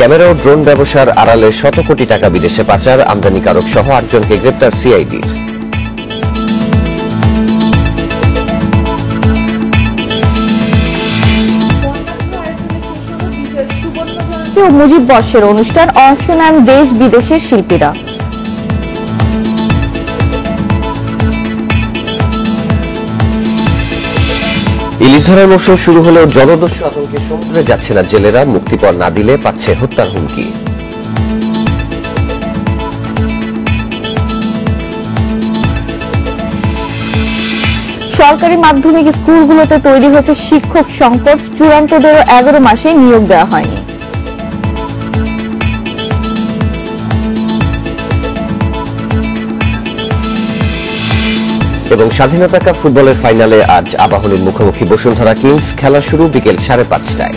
Camera ও drone ব্যবসার আড়ালে শত কোটি টাকা বিদেশে পাচার, আমদানিকারক সহ ৮ জনকে গ্রেপ্তার সিআইডির। মুজিব বর্ষের অনুষ্ঠান, অংশ নেন দেশ বিদেশের শিল্পীরা। ইলিশ ধরার মৌসুম শুরু হলেও জলদস্যু আতঙ্কে সমুদ্রে যাচ্ছে না জেলেরা, মুক্তিপণ না দিলে পাচ্ছে হত্যার হুমকি। সরকারি মাধ্যমিক স্কুলগুলোতে তৈরি হয়েছে শিক্ষক সংকট, চূড়ান্তদেরও 11 মাসে নিয়োগ দেওয়া হয়নি। এবং স্বাধীনতা কাপ ফুটবলের ফাইনালে আজ আবাহনীর মুখোমুখি বসুন্ধরা কিংস, খেলা শুরু বিকেল 5:30টায়।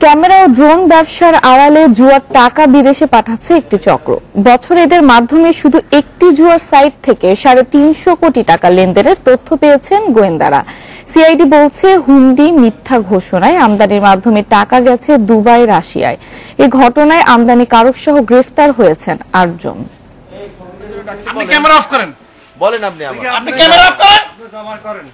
ক্যামেরা ও ড্রোন ব্যবসার আড়ালে জুয়ার টাকা বিদেশে পাঠাচ্ছে একটি চক্র। বছর এদের মাধ্যমে শুধু একটি জুয়ার সাইট থেকে 350 কোটি টাকা লেনদেনের তথ্য পেয়েছেন গোয়েন্দারা। সিআইডি বলছে, হুন্ডি, মিথ্যা ঘোষণায় আমদানির মাধ্যমে টাকা গেছে দুবাই, রাশিয়ায়। এই ঘটনায় আমদানিকারক সহ গ্রেফতার হয়েছেন 8 জন। আপনি ক্যামেরা অফ করেন। বলেন আপনি ক্যামেরা অফ করেন।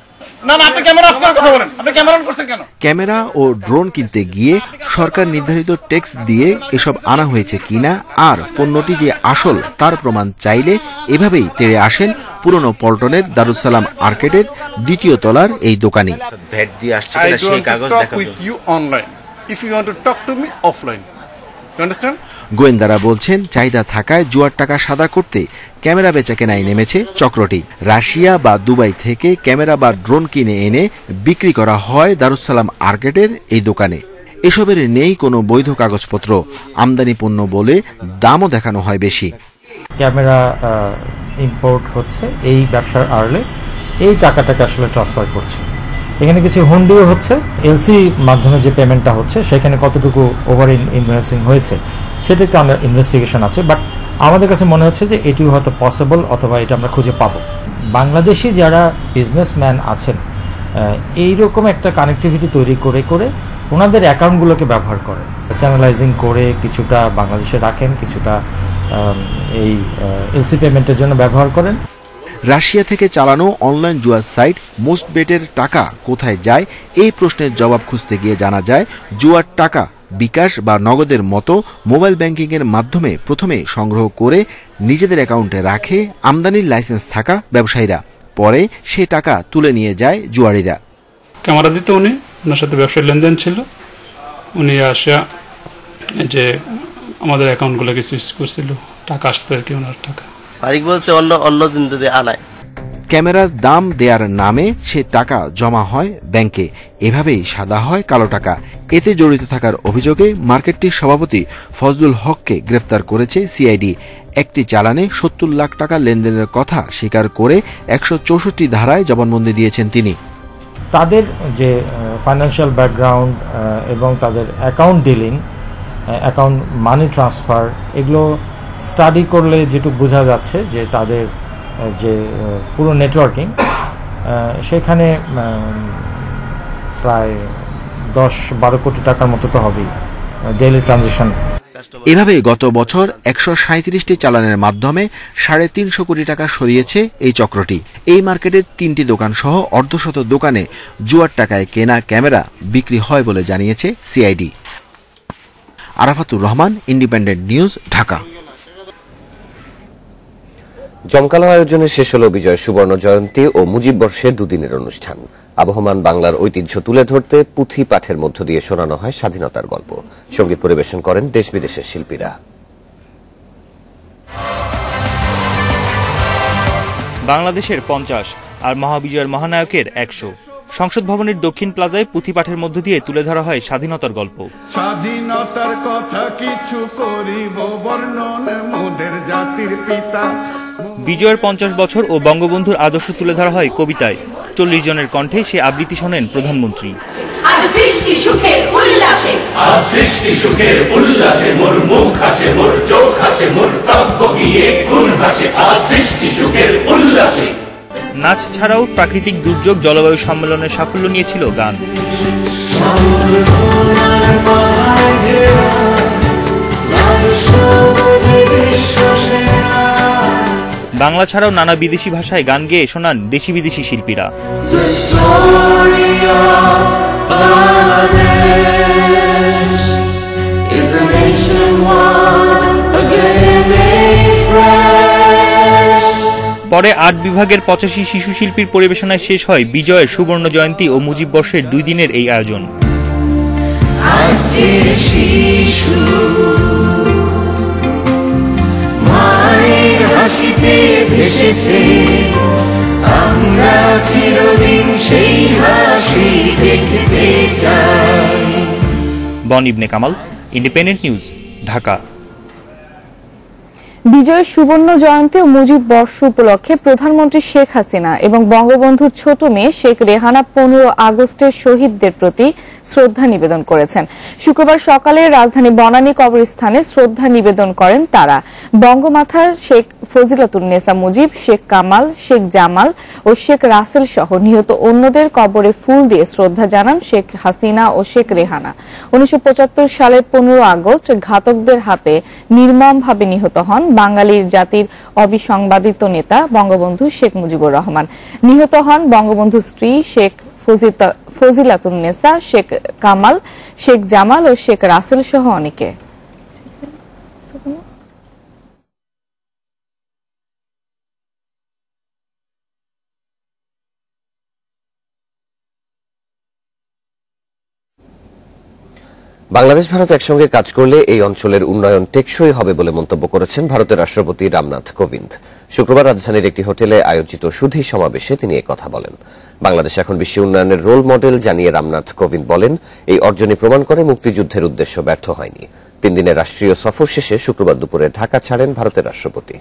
না আপনি ক্যামেরা অফ করে কথা বলেন। আপনি ক্যামেরা অন করছেন কেন? ক্যামেরা ও ড্রোন কিনতে গিয়ে সরকার নির্ধারিত ট্যাক্স দিয়ে এসব আনা হয়েছে কিনা আর পণ্যটি যে আসল তার প্রমাণ চাইলে এভাবেই তেড়ে আসেন পুরনো পল্টনের দারুসালাম আর্কেডের 2য় তলার এই দোকানি। ভ্যাট দিয়ে আসছে কিনা সেই কাগজ দেখাবো। With you online if you want to talk to me offline. You understand? গোয়েন্দারা বলছেন, চাহিদা থাকায় জুয়ার টাকা সাদা করতে ক্যামেরা বেচা কেনায় নেমেছে চক্রটি। রাশিয়া বা দুবাই থেকে ক্যামেরা বা ড্রোন কিনে এনে বিক্রি করা হয় দারুসালাম আর্কেডের এই দোকানে। এসবের নেই কোনো বৈধ কাগজপত্র, আমদানি পণ্য বলে দামও দেখানো হয় বেশি। ক্যামেরা ইম্পোর্ট হচ্ছে, এই ব্যবসার আড়ালে এই টাকাটাকে আসলে ট্রান্সফার করছে। এখানে কিছু হুন্ডিও হচ্ছে, এলসি মাধ্যমে যে পেমেন্টটা হচ্ছে সেখানে কতটুকু ওভার ইনভয়েসিং হয়েছে সেটা একটু আমরা ইনভেস্টিগেশন আছে, বাট আমাদের কাছে মনে হচ্ছে যে এটিও হয়তো পসিবল, অথবা এটা আমরা খুঁজে পাবো। বাংলাদেশি যারা বিজনেসম্যান আছেন এইরকম একটা কানেক্টিভিটি তৈরি করে করে ওনাদের অ্যাকাউন্টগুলোকে ব্যবহার করেন, চ্যানেলাইজিং করে কিছুটা বাংলাদেশে রাখেন, কিছুটা এই এলসি পেমেন্টের জন্য ব্যবহার করেন। রাশিয়া থেকে চালানো অনলাইন জুয়ার সাইট মোস্ট বেটের টাকা কোথায় যায় এই প্রশ্নের জবাব খুঁজতে গিয়ে জানা যায়, জুয়ার টাকা বিকাশ বা নগদের মতো মোবাইল ব্যাংকিংয়ের মাধ্যমে প্রথমে সংগ্রহ করে নিজেদের অ্যাকাউন্টে রাখে আমদানির লাইসেন্স থাকা ব্যবসায়ীরা, পরে সে টাকা তুলে নিয়ে যায় জুয়ারিরা। ক্যামেরা দিতে ওনার সাথে ব্যবসায়ী লেনদেন ছিল, উনি আসা যে আমাদের অ্যাকাউন্টগুলোকে সুইচ করছিল, টাকা আসতো আর কি ওনার টাকা। মালিক বলছে অন্য দিন যদি আনায়। ক্যামেরার দাম দেওয়ার নামে সে টাকা জমা হয় ব্যাংকে, এভাবেই সাদা হয় কালো টাকা। এতে জড়িত থাকার অভিযোগে মার্কেটটির সভাপতি ফজলুল হককে গ্রেফতার করেছে সিআইডি। একটি চালানে 70 লাখ টাকা লেনদেনের কথা স্বীকার করে 164 ধারায় জবানবন্দি দিয়েছেন তিনি। তাদের যে ফাইন্যান্সিয়াল ব্যাকগ্রাউন্ড এবং তাদের account dealing, account money transfer, এগুলো স্টাডি করলে যেটুকু বোঝা যাচ্ছে যে তাদের যে পুরো নেটওয়ার্কিং সেখানে প্রায় 10-12 কোটি টাকার মতো তো হবেই ডেইলি ট্রানজাকশন। এভাবে গত বছর 137টি চালানের মাধ্যমে 350 কোটি টাকা সরিয়েছে এই চক্রটি। এই মার্কেটের 3টি দোকান সহ অর্ধশত দোকানে জুয়ার টাকায় কেনা ক্যামেরা বিক্রি হয় বলে জানিয়েছে CID. Arafatur Rahman, Independent News, Dhaka. জমকালো আয়োজনে শেষ হল বিজয় সুবর্ণ জয়ন্তী ও মুজিব বর্ষের দুদিনের অনুষ্ঠান। আবহমান বাংলার ঐতিহ্য তুলে ধরতে পুঁথি পাঠের মধ্য দিয়ে শোনানো হয় স্বাধীনতার গল্প। সঙ্গীত পরিবেশন করেন দেশ বিদেশের শিল্পীরা। বাংলাদেশের 50 আর মহাবিজয়ের মহানায়কের 100। সংসদ ভবনের দক্ষিণ প্লাজায় পুঁথিপাঠের মধ্য দিয়ে তুলে ধরা হয় স্বাধীনতার গল্প। স্বাধীনতার কথা কিছু করিব বর্ণন মোদের জাতির পিতা। বিজয়ের 50 বছর ও বঙ্গবন্ধুর আদর্শ তুলে ধরা হয় কবিতায়। 40 জনের কণ্ঠে সে আবৃত্তি শোনেন প্রধানমন্ত্রী। আজ সৃষ্টি সুখের উল্লাসে, আজ সৃষ্টি সুখের উল্লাসে, মোর মুখ হাসে, মোর চোখ হাসে, মোর কাব্য গিয়ে গুণ হাসে। আজ সৃষ্টি সুখের উল্লাসে। নাচ ছাড়াও প্রাকৃতিক দুর্যোগ, জলবায়ু সম্মেলনের সাফল্য নিয়েছিল গান। বাংলা ছাড়াও নানা বিদেশি ভাষায় গান গেয়ে শোনান দেশি বিদেশি শিল্পীরা। পরে 8 বিভাগের 85 শিশু শিল্পীর পরিবেশনায় শেষ হয় বিজয়ের সুবর্ণ জয়ন্তী ও মুজিব বর্ষের 2 দিনের এই আয়োজন। আমরা চিরদিন সেই হাসি দেখতে চাই। বন ইবনে কামাল, ইন্ডিপেন্ডেন্ট নিউজ, ঢাকা। বিজয়ের সুবর্ণ জয়ন্তী ও মুজিব বর্ষ উপলক্ষে প্রধানমন্ত্রী শেখ হাসিনা এবং বঙ্গবন্ধুর ছোট মেয়ে শেখ রেহানা 15 আগস্টের শহীদদের প্রতি শ্রদ্ধা নিবেদন করেছেন। শুক্রবার সকালে রাজধানী বনানী কবরস্থানে শ্রদ্ধা নিবেদন করেন তারা। বঙ্গমাতা শেখ ফজিলাতুন্নেসা মুজিব, শেখ কামাল, শেখ জামাল ও শেখ রাসেল সহ নিহত অন্যদের কবরে ফুল দিয়ে শ্রদ্ধা জানান শেখ হাসিনা ও শেখ রেহানা। 1975 সালের 15 আগস্ট ঘাতকদের হাতে নির্মমভাবে নিহত হন বাঙালির জাতির অবিসংবাদিত নেতা বঙ্গবন্ধু শেখ মুজিবুর রহমান। নিহত হন বঙ্গবন্ধুর স্ত্রী শেখ ফজিলাতুন্নেসা, শেখ কামাল, শেখ জামাল ও শেখ রাসেল সহ অনেকে। বাংলাদেশ ভারত একসঙ্গে কাজ করলে এই অঞ্চলের উন্নয়ন টেকসই হবে বলে মন্তব্য করেছেন ভারতের রাষ্ট্রপতি রামনাথ কোবিন্দ। শুক্রবার রাজধানীর একটি হোটেলে আয়োজিত সুধী সমাবেশে তিনি একথা বলেন। বাংলাদেশ এখন বিশ্ব উন্নয়নের রোল মডেল জানিয়ে রামনাথ কোবিন্দ বলেন, এই অর্জনই প্রমাণ করে মুক্তিযুদ্ধের উদ্দেশ্য ব্যর্থ হয়নি। 3 দিনের রাষ্ট্রীয় সফর শেষে শুক্রবার দুপুরে ঢাকা ছাড়েন ভারতের রাষ্ট্রপতি।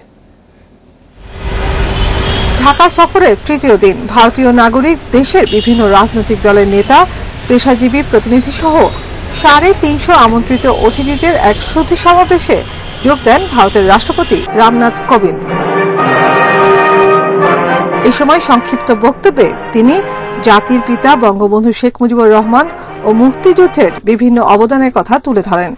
ঢাকা সফরের তৃতীয় দিন ভারতীয় নাগরিক, দেশের বিভিন্ন রাজনৈতিক দলের নেতা, পেশাজীবী প্রতিনিধি সহ 350 আমন্ত্রিত অতিথিদের এক সুধী সমাবেশে যোগ দেন ভারতের রাষ্ট্রপতি রামনাথ কোবিন্দ। এই সময় সংক্ষিপ্ত বক্তব্যে তিনি জাতির পিতা বঙ্গবন্ধু শেখ মুজিবুর রহমান ও মুক্তিযুদ্ধের বিভিন্ন অবদানের কথা তুলে ধরেন।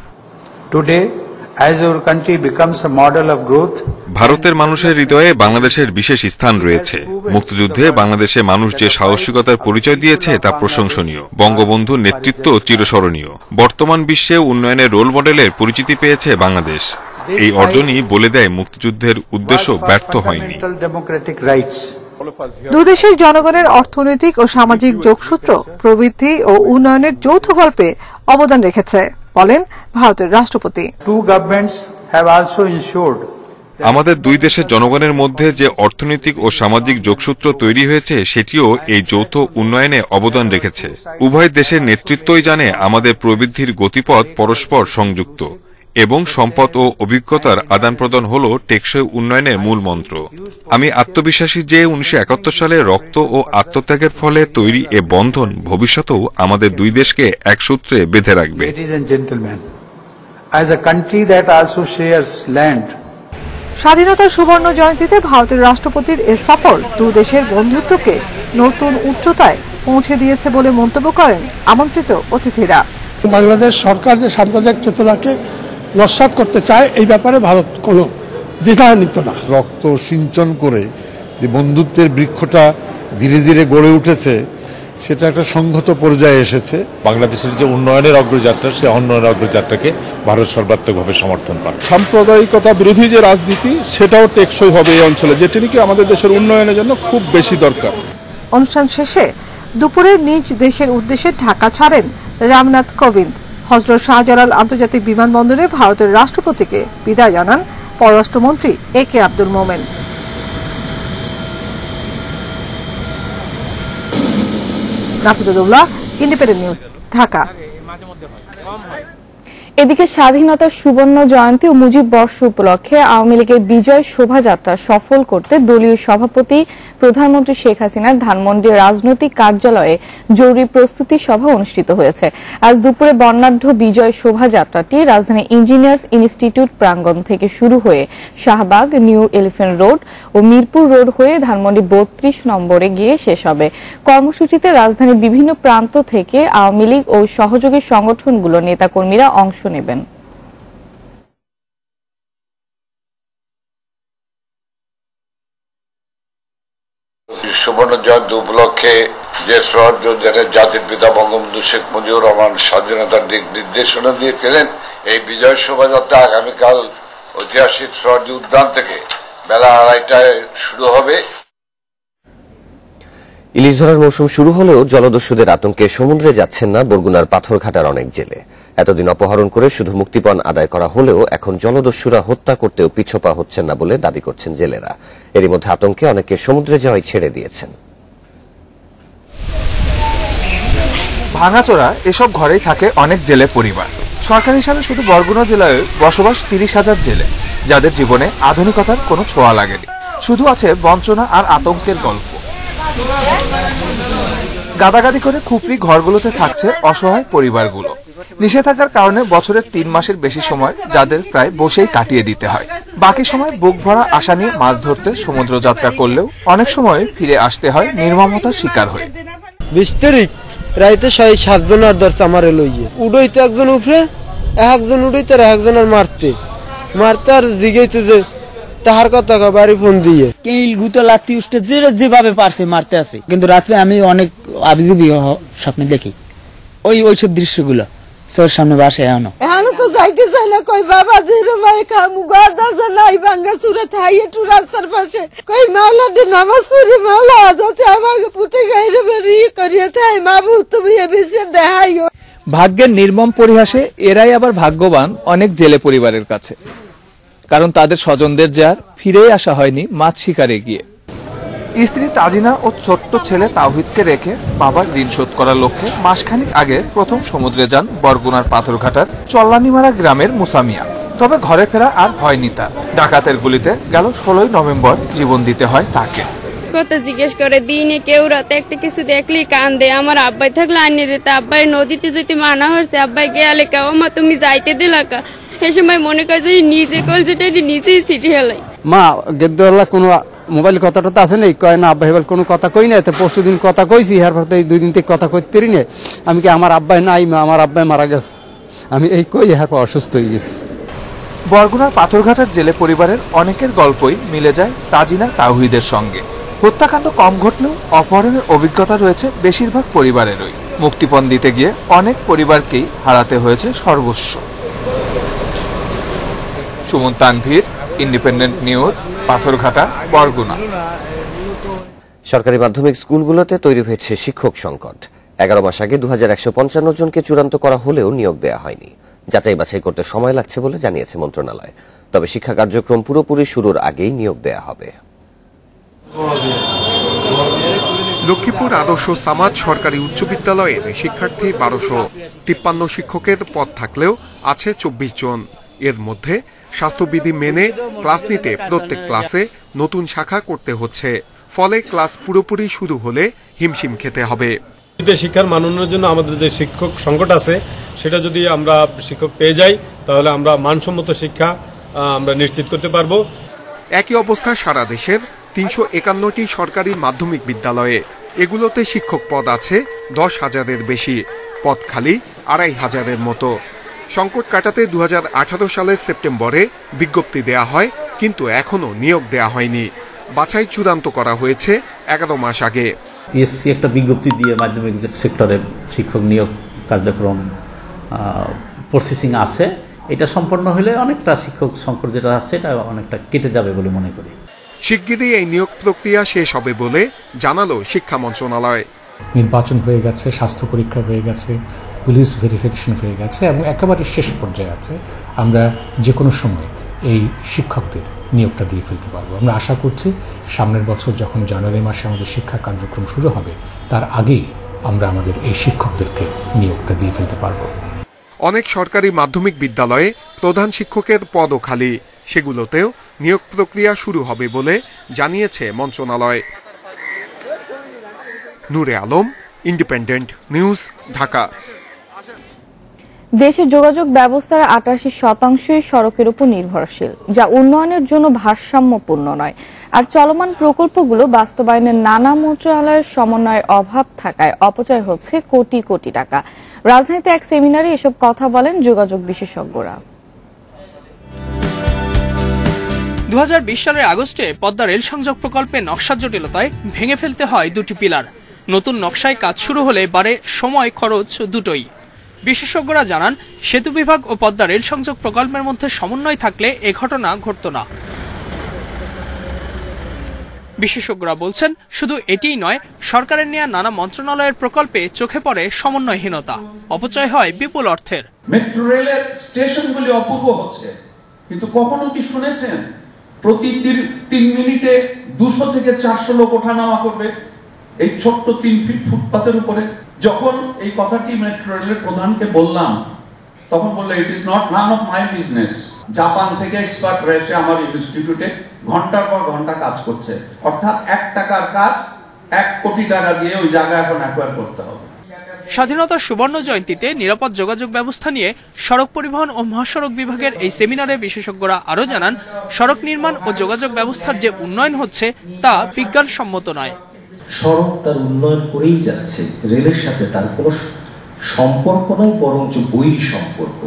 ভারতের মানুষের হৃদয়ে বাংলাদেশের বিশেষ স্থান রয়েছে। মুক্তিযুদ্ধে বাংলাদেশে মানুষ যে সাহসিকতার পরিচয় দিয়েছে তা প্রশংসনীয়। বঙ্গবন্ধুর নেতৃত্ব চিরস্মরণীয়। বর্তমান বিশ্বে উন্নয়নের রোল মডেলের পরিচিতি পেয়েছে বাংলাদেশ। এই অর্জনই বলে দেয় মুক্তিযুদ্ধের উদ্দেশ্য ব্যর্থ হয়নি। দুদেশের জনগণের অর্থনৈতিক ও সামাজিক যোগসূত্র প্রবৃদ্ধি ও উন্নয়নের যৌথ গল্পে অবদান রেখেছে বলেন ভারতের রাষ্ট্রপতি। আমাদের 2 দেশের জনগণের মধ্যে যে অর্থনৈতিক ও সামাজিক যোগসূত্র তৈরি হয়েছে সেটিও এই যৌথ উন্নয়নে অবদান রেখেছে। উভয় দেশের নেতৃত্বই জানে আমাদের প্রবৃদ্ধির গতিপথ পরস্পর সংযুক্ত এবং সম্পদ ও অভিজ্ঞতার আদান প্রদান হল টেকসই উন্নয়নের মূল মন্ত্র। আমি আত্মবিশ্বাসী যে 1971 সালে রক্ত ও আত্মত্যাগের ফলে তৈরি এ বন্ধন ভবিষ্যতেও আমাদের 2 দেশকে এক সূত্রে বেঁধে রাখবে। স্বাধীনতার সুবর্ণ জয়ন্তীতে ভারতের রাষ্ট্রপতির এ সফর 2 দেশের বন্ধুত্বকে নতুন উচ্চতায় পৌঁছে দিয়েছে বলে মন্তব্য করেন আমন্ত্রিত অতিথিরা। বাংলাদেশ সরকার যে সাম্প্রদায়িক চেতনাকে নস্যাৎ করতে চায় এই ব্যাপারে ভারত কোনো দ্বিধান্বিত না। রক্ত সিঞ্চন করে যে বন্ধুত্বের বৃক্ষটা ধীরে ধীরে গড়ে উঠেছে সেটা একটা সংহত পর্যায়ে এসেছে। বাংলাদেশের যে উন্নয়নের অগ্রযাত্রা, সেই উন্নয়নের অগ্রযাত্রাকে ভারত সর্বাত্মকভাবে সমর্থন করে। সাম্প্রদায়িকতা বিরোধী যে রাজনীতি সেটাও টেকসই হবে এই অঞ্চলে, যেটি নাকি আমাদের দেশের উন্নয়নের জন্য খুব বেশি দরকার। অনুষ্ঠান শেষে দুপুরে নিজ দেশের উদ্দেশ্যে ঢাকা ছাড়েন রামনাথ কোবিন্দ। হযরত শাহজালাল আন্তর্জাতিক বিমানবন্দরে ভারতের রাষ্ট্রপতিকে বিদায় জানান পররাষ্ট্রমন্ত্রী একে আব্দুল মোমেন। নাফিদুল্লাহ, independent News, Dhaka. এদিকে স্বাধীনতার সুবর্ণ জয়ন্তী ও মুজিব বর্ষ উপলক্ষে আওয়ামী লীগের বিজয় শোভাযাত্রা সফল করতে দলীয় সভাপতি প্রধানমন্ত্রী শেখ হাসিনার ধানমন্ডি রাজনৈতিক কার্যালয়ে জরুরি প্রস্তুতি সভা অনুষ্ঠিত হয়েছে। আজ দুপুরে বর্ণাঢ্য বিজয় শোভাযাত্রাটি রাজধানী ইঞ্জিনিয়ার্স ইনস্টিটিউট প্রাঙ্গণ থেকে শুরু হয়ে শাহবাগ, নিউ এলিফ্যান্ট রোড ও মিরপুর রোড হয়ে ধানমন্ডি ৩২ নম্বরে গিয়ে শেষ হবে। কর্মসূচিতে রাজধানীর বিভিন্ন প্রান্ত থেকে আওয়ামী লীগ ও সহযোগী সংগঠনগুলোর নেতাকর্মীরা অংশ নেবেন। সুবর্ণ জয়ন্তী উপলক্ষে যে শ্রদ্ধেয় জাতির পিতা বঙ্গবন্ধু শেখ মুজিবুর রহমান স্বাধীনতার দিক নির্দেশনা দিয়েছিলেন, এই বিজয় শোভাযাত্রা আগামীকাল ঐতিহাসিক সরদি উদ্যান থেকে বেলা ২:৩০টায় শুরু হবে। ইলিশ ধরার মৌসুম শুরু হলেও জলদস্যুদের আতঙ্কে সমুদ্রে যাচ্ছেন না বরগুনার পাথরঘাটার অনেক জেলে। এতদিন অপহরণ করে শুধু মুক্তিপণ আদায় করা হলেও এখন জলদস্যুরা হত্যা করতেও পিছপা হচ্ছেন না বলে দাবি করছেন জেলেরা। এরই মধ্যে আতঙ্কে অনেকে সমুদ্রে যাওয়াই ছেড়ে দিয়েছেন। ভাঙাচোরা এসব ঘরেই থাকে অনেক জেলে পরিবার। সরকার হিসাবে শুধু বরগুনা জেলায় বসবাস ৩০,০০০ জেলে, যাদের জীবনে আধুনিকতার কোনো ছোঁয়া লাগেনি। শুধু আছে বঞ্চনা আর আতঙ্কের গল্প। গাদাগাদি করে খুপড়ি ঘরগুলোতে থাকছে অসহায় পরিবারগুলো। নিষেধাজ্ঞার কারণে বছরের ৩ মাসের বেশি সময় যাদের প্রায় বসেই কাটিয়ে দিতে হয়। বাকি সময় বুক ভরা আশা নিয়ে মাছ ধরতে সমুদ্র যাত্রা করলেও অনেক সময় ফিরে আসতে হয় নির্মমতার শিকার হয়ে। ২০ তারিখ রাইতে ৬-৭ জনের ধরছে আমার লইয়ে, উড়ইতে একজন উপরে, একজন উড়ইতে আর একজনের মারতে আর জিগাইতে যে তাহার কথা বাড়ি ফোন দিয়ে গুতো লাত্তি উঠে যেভাবে পারছে মারতে আছে। কিন্তু রাত্রে আমি অনেক আবিজুবি স্বপ্নে দেখি ওইসব দৃশ্যগুলো চোর সামনে বাসে। এখন তো যাইতে চাই না, কই বাবা যেরমাই খামু ঘর দরজা নাই ভাঙ্গা চুরে থাই একটু রাস্তার পাশে, কই মাওলা দে নামাজ পড়ি, মাওলা যাতে আমাকে পুঁতে গাইরে বেরি করিয়ে থাই, মাবু তুমি এ বিষয়ে দেখাইও। ভাগ্যের নির্মম পরিহাসে এরাই আবার ভাগ্যবান অনেক জেলে পরিবারের কাছে, কারণ তাদের স্বজনদের যার ফিরেই আসা হয়নি মাছ শিকারে গিয়ে। স্ত্রী তাজিনা ও ছোট্ট ছেলে তাওহিদকে রেখে বাবার ঋণ শোধ করার লক্ষ্যে মাসখানিক আগে প্রথম সমুদ্রে যান বরগুনার পাথরঘাটার চল্লানিমারা গ্রামের মুসামিয়া। তবে ঘরে ফেরা আর হয়নি তার। ডাকাতের গুলিতে গেল ১৬ নভেম্বর জীবন দিতে হয় তাকে। কথা জিজ্ঞেস করে দিনে কেউ রাতে একটা কিছু দেখলি কান্দে। আমার আব্বাই থাকলে আনিয়ে দিতে, আব্বাই নদীতে যেতে মানা হচ্ছে, আব্বাই গেলে কেউ মা তুমি যাইতে দিলাকা। সে সময় মনে করে নিজে কল যেটা নিজেই সিটি হেলাই। মা গেদ্দলা কোনো মোবাইল কথাটা তো আছে নাই, কয় না আব্বাই বল কোনো কথা কই না। পরশু দিন কথা কইছি, এরপর তো এই 2 দিন থেকে কথা কইতে রি না। আমি কি আমার আব্বাই নাই, মা আমার আব্বাই মারা গেছে, আমি এই কই এরপর অসুস্থ হয়ে গেছি। বরগুনার পাথরঘাটার জেলে পরিবারের অনেকের গল্পই মিলে যায় তাজিনা তাওহিদের সঙ্গে। হত্যাকাণ্ড কম ঘটলেও অপহরণের অভিজ্ঞতা রয়েছে বেশিরভাগ পরিবারেরই। মুক্তিপণ দিতে গিয়ে অনেক পরিবারকেই হারাতে হয়েছে সর্বস্ব। Suman Tanvir, independent news, Patharghata, Barguna. সরকারি মাধ্যমিক স্কুলগুলোতে তৈরি হয়েছে শিক্ষক সংকট। 11 মাস আগে 2155 জনকে চূড়ান্ত করা হলেও নিয়োগ দেয়া হয়নি। যাচাই বাছাই করতে সময় লাগছে বলে জানিয়েছে মন্ত্রণালয়। তবে শিক্ষা কার্যক্রম পুরোপুরি শুরুর আগেই নিয়োগ দেয়া হবে। লক্ষ্মীপুর আদর্শ সামাজ সরকারি উচ্চ বিদ্যালয়ের শিক্ষার্থী 1253 শিক্ষকের পদ থাকলেও আছে 24 জন। এর মধ্যে স্বাস্থ্যবিধি মেনে ক্লাস নিতে প্রত্যেক ক্লাসে নতুন শাখা করতে হচ্ছে। ফলে ক্লাস পুরোপুরি শুরু হলে হিমশিম খেতে হবে। শিক্ষার মান উন্নয়নের জন্য আমাদের যে শিক্ষক সংকট আছে, সেটা যদি আমরা শিক্ষক পেয়ে যাই তাহলে আমরা মানসম্মত শিক্ষা আমরা নিশ্চিত করতে পারবো। একই অবস্থা সারা দেশের 351টি সরকারি মাধ্যমিক বিদ্যালয়ে। এগুলোতে শিক্ষক পদ আছে 10,000-এর বেশি, পদ খালি 2,500-এর মতো। সংকট কাটাতে 2018 সালের সেপ্টেম্বরে বিজ্ঞপ্তি দেয়া হয়, কিন্তু এখনো নিয়োগ দেয়া হয়নি। বাছাই চূড়ান্ত করা হয়েছে 11 মাস আগে। পিএসসি একটা বিজ্ঞপ্তি দিয়ে মাধ্যমিক সেক্টরে শিক্ষক নিয়োগ কার্যক্রম প্রসেসিং আছে। এটা সম্পন্ন হলে অনেকটা শিক্ষক সংকট যেটা আছে এটা অনেকটা কেটে যাবে বলে মনে করি। শিগগিরই এই নিয়োগ প্রক্রিয়া শেষ হবে বলে জানালো শিক্ষা মন্ত্রণালয়। নির্বাচন হয়ে গেছে, স্বাস্থ্য পরীক্ষা হয়ে গেছে, পুলিশ ভেরিফিকেশন হয়ে গেছে এবং একেবারে শেষ পর্যায়ে আছে। আমরা যে কোনো সময় এই শিক্ষকদের নিয়োগটা দিয়ে ফেলতে পারবো। আমরা আশা করছি সামনের বছর যখন জানুয়ারি মাসে আমাদের শিক্ষা কার্যক্রম শুরু হবে, তার আগেই আমরা আমাদের এই শিক্ষকদেরকে নিয়োগটা দিয়ে ফেলতে পারবো। অনেক সরকারি মাধ্যমিক বিদ্যালয়ে প্রধান শিক্ষকের পদও খালি, সেগুলোতেও নিয়োগ প্রক্রিয়া শুরু হবে বলে জানিয়েছে মন্ত্রণালয়। নূরে আলম, ইন্ডিপেন্ডেন্ট নিউজ, ঢাকা। দেশের যোগাযোগ ব্যবস্থার ৮৮% সড়কের উপর নির্ভরশীল, যা উন্নয়নের জন্য ভারসাম্যপূর্ণ নয়। আর চলমান প্রকল্পগুলো বাস্তবায়নের নানা মন্ত্রণালয়ের সমন্বয়ের অভাব থাকায় অপচয় হচ্ছে কোটি কোটি টাকা। রাজধানীতে এক সেমিনারে এসব কথা বলেন যোগাযোগ বিশেষজ্ঞরা। ২০২০ সালের আগস্টে পদ্মা রেল সংযোগ প্রকল্পে নকশা জটিলতায় ভেঙে ফেলতে হয় দুটি পিলার। নতুন নকশায় কাজ শুরু হলে বাড়ে সময় খরচ দুটোই। বিশেষজ্ঞরা জানান, সেতু বিভাগ ও পদ্মা রেল সংযোগ প্রকল্পের মধ্যে সমন্বয় থাকলে এ ঘটনা ঘটত না। বিশেষজ্ঞরা বলছেন, শুধু এটিই নয়, সরকারের নেওয়া নানা মন্ত্রণালয়ের প্রকল্পে চোখে পড়ে সমন্বয়হীনতা, অপচয় হয় বিপুল অর্থের। মেট্রো রেলের স্টেশনগুলি অপূর্ব হচ্ছে, কিন্তু কখনো কি শুনেছেন প্রতি 3 মিনিটে 200 থেকে 400 লোক ওঠানামা করবে এই ছোট্ট 3 ফিট ফুটপাতের উপরে? যখন এই কথাটি মেট্রো রেলের প্রধানকে বললাম, তখন বললো it is not none of my business. Japan থেকে এক্সপার্টরা এসে আমার ইনস্টিটিউটে ঘন্টার পর ঘন্টা কাজ করছে, অর্থাৎ 1 টাকার কাজ 1 কোটি টাকা দিয়ে ওই জায়গা এখন অ্যাকোয়ার করতে হবে। স্বাধীনতার সুবর্ণ জয়ন্তীতে নিরাপদ যোগাযোগ ব্যবস্থা নিয়ে সড়ক পরিবহন ও মহাসড়ক বিভাগের এই সেমিনারে বিশেষজ্ঞরা আরো জানান, সড়ক নির্মাণ ও যোগাযোগ ব্যবস্থার যে উন্নয়ন হচ্ছে তা বিজ্ঞানসম্মত নয়। সড়ক তার উন্নয়ন করেই যাচ্ছে, রেলের সাথে তার কোনো সম্পর্ক নয়, বরঞ্চ বৈরী সম্পর্ক।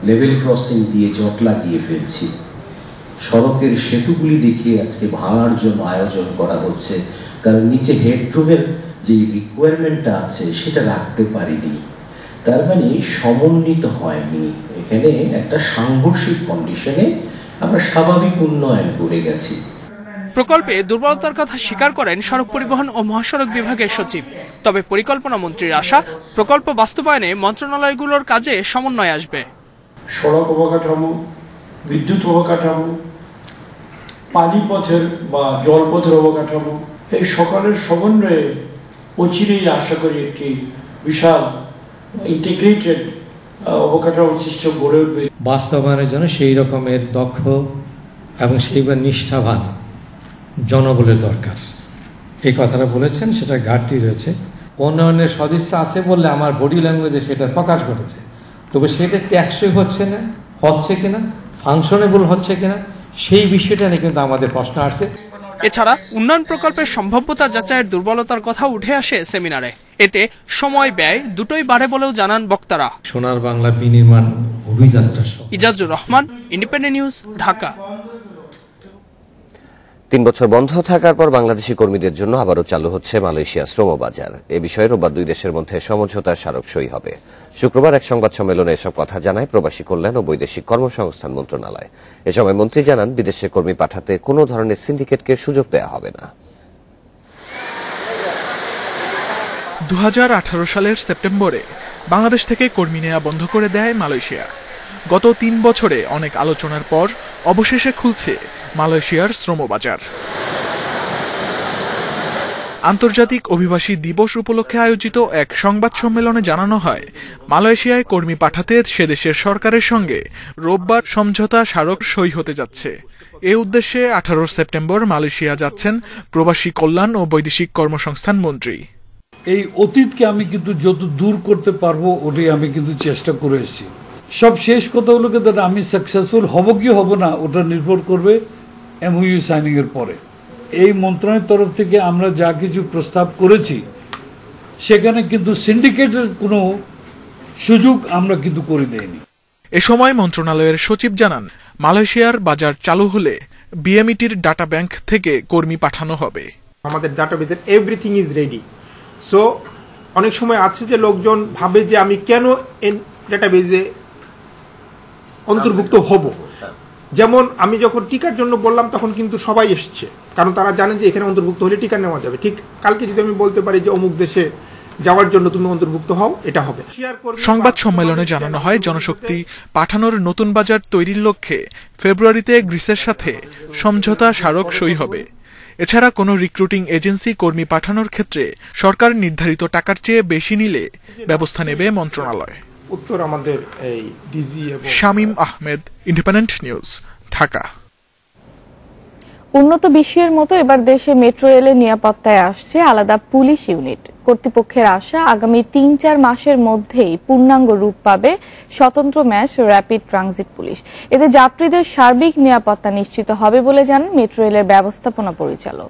লেভেল ক্রসিং দিয়ে জট লাগিয়ে ফেলছি। সড়কের সেতুগুলি দেখিয়ে আজকে ভাঙার জন্য আয়োজন করা হচ্ছে, কারণ নিচে হেডরুমের যে রিকোয়ারমেন্টটা আছে সেটা রাখতে পারিনি। তার মানে সমন্বিত হয়নি। এখানে একটা সাংঘর্ষিক কন্ডিশনে আমরা স্বাভাবিক উন্নয়ন করে গেছি। প্রকল্পে দুর্বলতার কথা স্বীকার করেন সড়ক পরিবহন ও মহাসড়ক বিভাগের সচিব। তবে পরিকল্পনা মন্ত্রীর আশা, প্রকল্প বাস্তবায়নে মন্ত্রণালয়গুলোর কাজে সমন্বয় আসবে। সড়ক অবকাঠামো, বিদ্যুৎ অবকাঠামো, পানিপথের বা জলপথের অবকাঠামো, এই সকলের সমন্বয়ে অচিরেই আশা করি একটি বিশাল ইন্টিগ্রেটেড অবকাঠামো সিস্টেম গড়ে উঠবে। বাস্তবায়নের জন্য সেই রকমের দক্ষ এবং সেইবার নিষ্ঠাবান জনবলের দরকার। এই কথাটা বলেছেন, সেটা ঘাটতি রয়েছে। উন্নয়নের সদিচ্ছা আছে বললে আমার বডি ল্যাঙ্গুয়েজে সেটা প্রকাশ ঘটেছে, তবে সেটা ট্যাক্সই হচ্ছে না, হচ্ছে কিনা, ফাংশনেবল হচ্ছে কিনা, সেই বিষয়টা নিয়ে কিন্তু আমাদের প্রশ্ন আসছে। এছাড়া উন্নয়ন প্রকল্পের সম্ভাব্যতা যাচাইয়ের দুর্বলতার কথা উঠে আসে সেমিনারে। এতে সময় ব্যয় দুটোই বাড়ে বলেও জানান বক্তারা। সোনার বাংলা বিনির্মাণ অভিযানটা। Ejazur Rahman, Independent News, Dhaka. 3 বছর বন্ধ থাকার পর বাংলাদেশি কর্মীদের জন্য আবারও চালু হচ্ছে মালয়েশিয়া শ্রমবাজার। এ বিষয়ে রোববার 2 দেশের মধ্যে সমঝোতার স্মারক সই হবে। শুক্রবার এক সংবাদ সম্মেলনে এসব কথা জানায় প্রবাসী কল্যাণ ও বৈদেশিক কর্মসংস্থান মন্ত্রণালয়। এ সময় মন্ত্রী জানান, বিদেশে কর্মী পাঠাতে কোনো ধরনের সিন্ডিকেটকে সুযোগ দেওয়া হবে না। 2018 সালের সেপ্টেম্বরে বাংলাদেশ থেকে কর্মী নেওয়া বন্ধ করে দেয় মালয়েশিয়া। গত 3 বছরে অনেক আলোচনার পর অবশেষে খুলছে মালয়েশিয়ার শ্রমবাজার। আন্তর্জাতিক অভিবাসী দিবস উপলক্ষে আয়োজিত এক সংবাদ সম্মেলনে জানানো হয়, মালয়েশিয়ায় কর্মী পাঠাতে সেদেশের সরকারের সঙ্গে রোববার সমঝোতা স্মারক সই হতে যাচ্ছে। এ উদ্দেশ্যে 18 সেপ্টেম্বর মালয়েশিয়া যাচ্ছেন প্রবাসী কল্যাণ ও বৈদেশিক কর্মসংস্থান মন্ত্রী। এই অতীতকে আমি কিন্তু যত দূর করতে পারবো ওটাই আমি কিন্তু চেষ্টা করে এসেছি। সব শেষ কথা হলো কিন্তু আমি সাকসেসফুল হব কি হব না ওটা নির্ভর করবে এমওইউ সাইনিং এর পরে। এই মন্ত্রণালয়ের তরফ থেকে আমরা যা কিছু প্রস্তাব করেছি সেখানে কিন্তু সিন্ডিকেটের কোনো সুযোগ আমরা কিন্তু করে দেইনি। এ সময় মন্ত্রণালয়ের সচিব জানান, মালয়েশিয়ার বাজার চালু হলে বিএমইটির ডাটা ব্যাংক থেকে কর্মী পাঠানো হবে। আমাদের ডাটাবেজের এভরিথিং ইজ রেডি। সো অনেক সময় আছে যে লোকজন ভাবে যে আমি কেন ডাটাবেজে অন্তর্ভুক্ত হব। যেমন আমি যখন টিকার জন্য বললাম তখন কিন্তু সবাই এসছে, কারণ তারা জানেন যে এখানে অন্তর্ভুক্ত হলে টিকা নেওয়া যাবে। ঠিক কালকে যদি আমি বলতে পারি যে অমুক দেশে যাওয়ার জন্য তুমি অন্তর্ভুক্ত হও, এটা হবে। সংবাদ সম্মেলনে জানানো হয়, জনশক্তি পাঠানোর নতুন বাজার তৈরির লক্ষ্যে ফেব্রুয়ারিতে গ্রিসের সাথে সমঝোতা স্মারক সই হবে। এছাড়া কোনো রিক্রুটিং এজেন্সি কর্মী পাঠানোর ক্ষেত্রে সরকার নির্ধারিত টাকার চেয়ে বেশি নিলে ব্যবস্থা নেবে মন্ত্রণালয়। উত্তর আমাদের এই ডিজি এবং শামীম আহমেদ, ইন্ডিপেন্ডেন্ট নিউজ, ঢাকা। উন্নত বিশ্বের মতো এবার দেশে মেট্রো রেলের নিরাপত্তায় আসছে আলাদা পুলিশ ইউনিট। কর্তৃপক্ষের আশা আগামী ৩-৪ মাসের মধ্যেই পূর্ণাঙ্গ রূপ পাবে স্বতন্ত্র ম্যাচ র্যাপিড ট্রানজিট পুলিশ। এতে যাত্রীদের সার্বিক নিরাপত্তা নিশ্চিত হবে বলে জানান মেট্রো রেলের ব্যবস্থাপনা পরিচালক।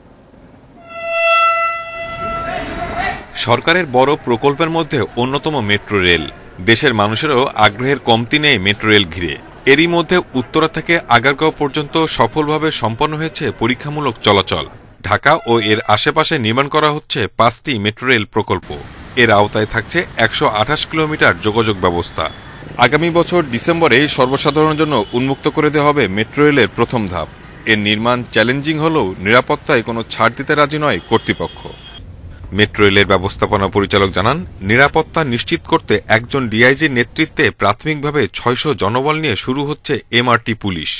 সরকারের বড় প্রকল্পের মধ্যে অন্যতম মেট্রো রেল। দেশের মানুষেরও আগ্রহের কমতি নেই মেট্রো রেল ঘিরে। এরই মধ্যে উত্তরা থেকে আগারগাঁও পর্যন্ত সফলভাবে সম্পন্ন হয়েছে পরীক্ষামূলক চলাচল। ঢাকা ও এর আশেপাশে নির্মাণ করা হচ্ছে 5টি মেট্রো রেল প্রকল্প। এর আওতায় থাকছে 128 কিলোমিটার যোগাযোগ ব্যবস্থা। আগামী বছর ডিসেম্বরে সর্বসাধারণের জন্য উন্মুক্ত করে দেওয়া হবে মেট্রো রেলের প্রথম ধাপ। এর নির্মাণ চ্যালেঞ্জিং হলেও নিরাপত্তায় কোনো ছাড় দিতে রাজি নয় কর্তৃপক্ষ। মেট্রো রেলের ব্যবস্থাপনা পরিচালক জানান, নিরাপত্তা নিশ্চিত করতে একজন ডিআইজির নেতৃত্বে প্রাথমিকভাবে 600 জনবল নিয়ে শুরু হচ্ছে এমআরটি পুলিশ।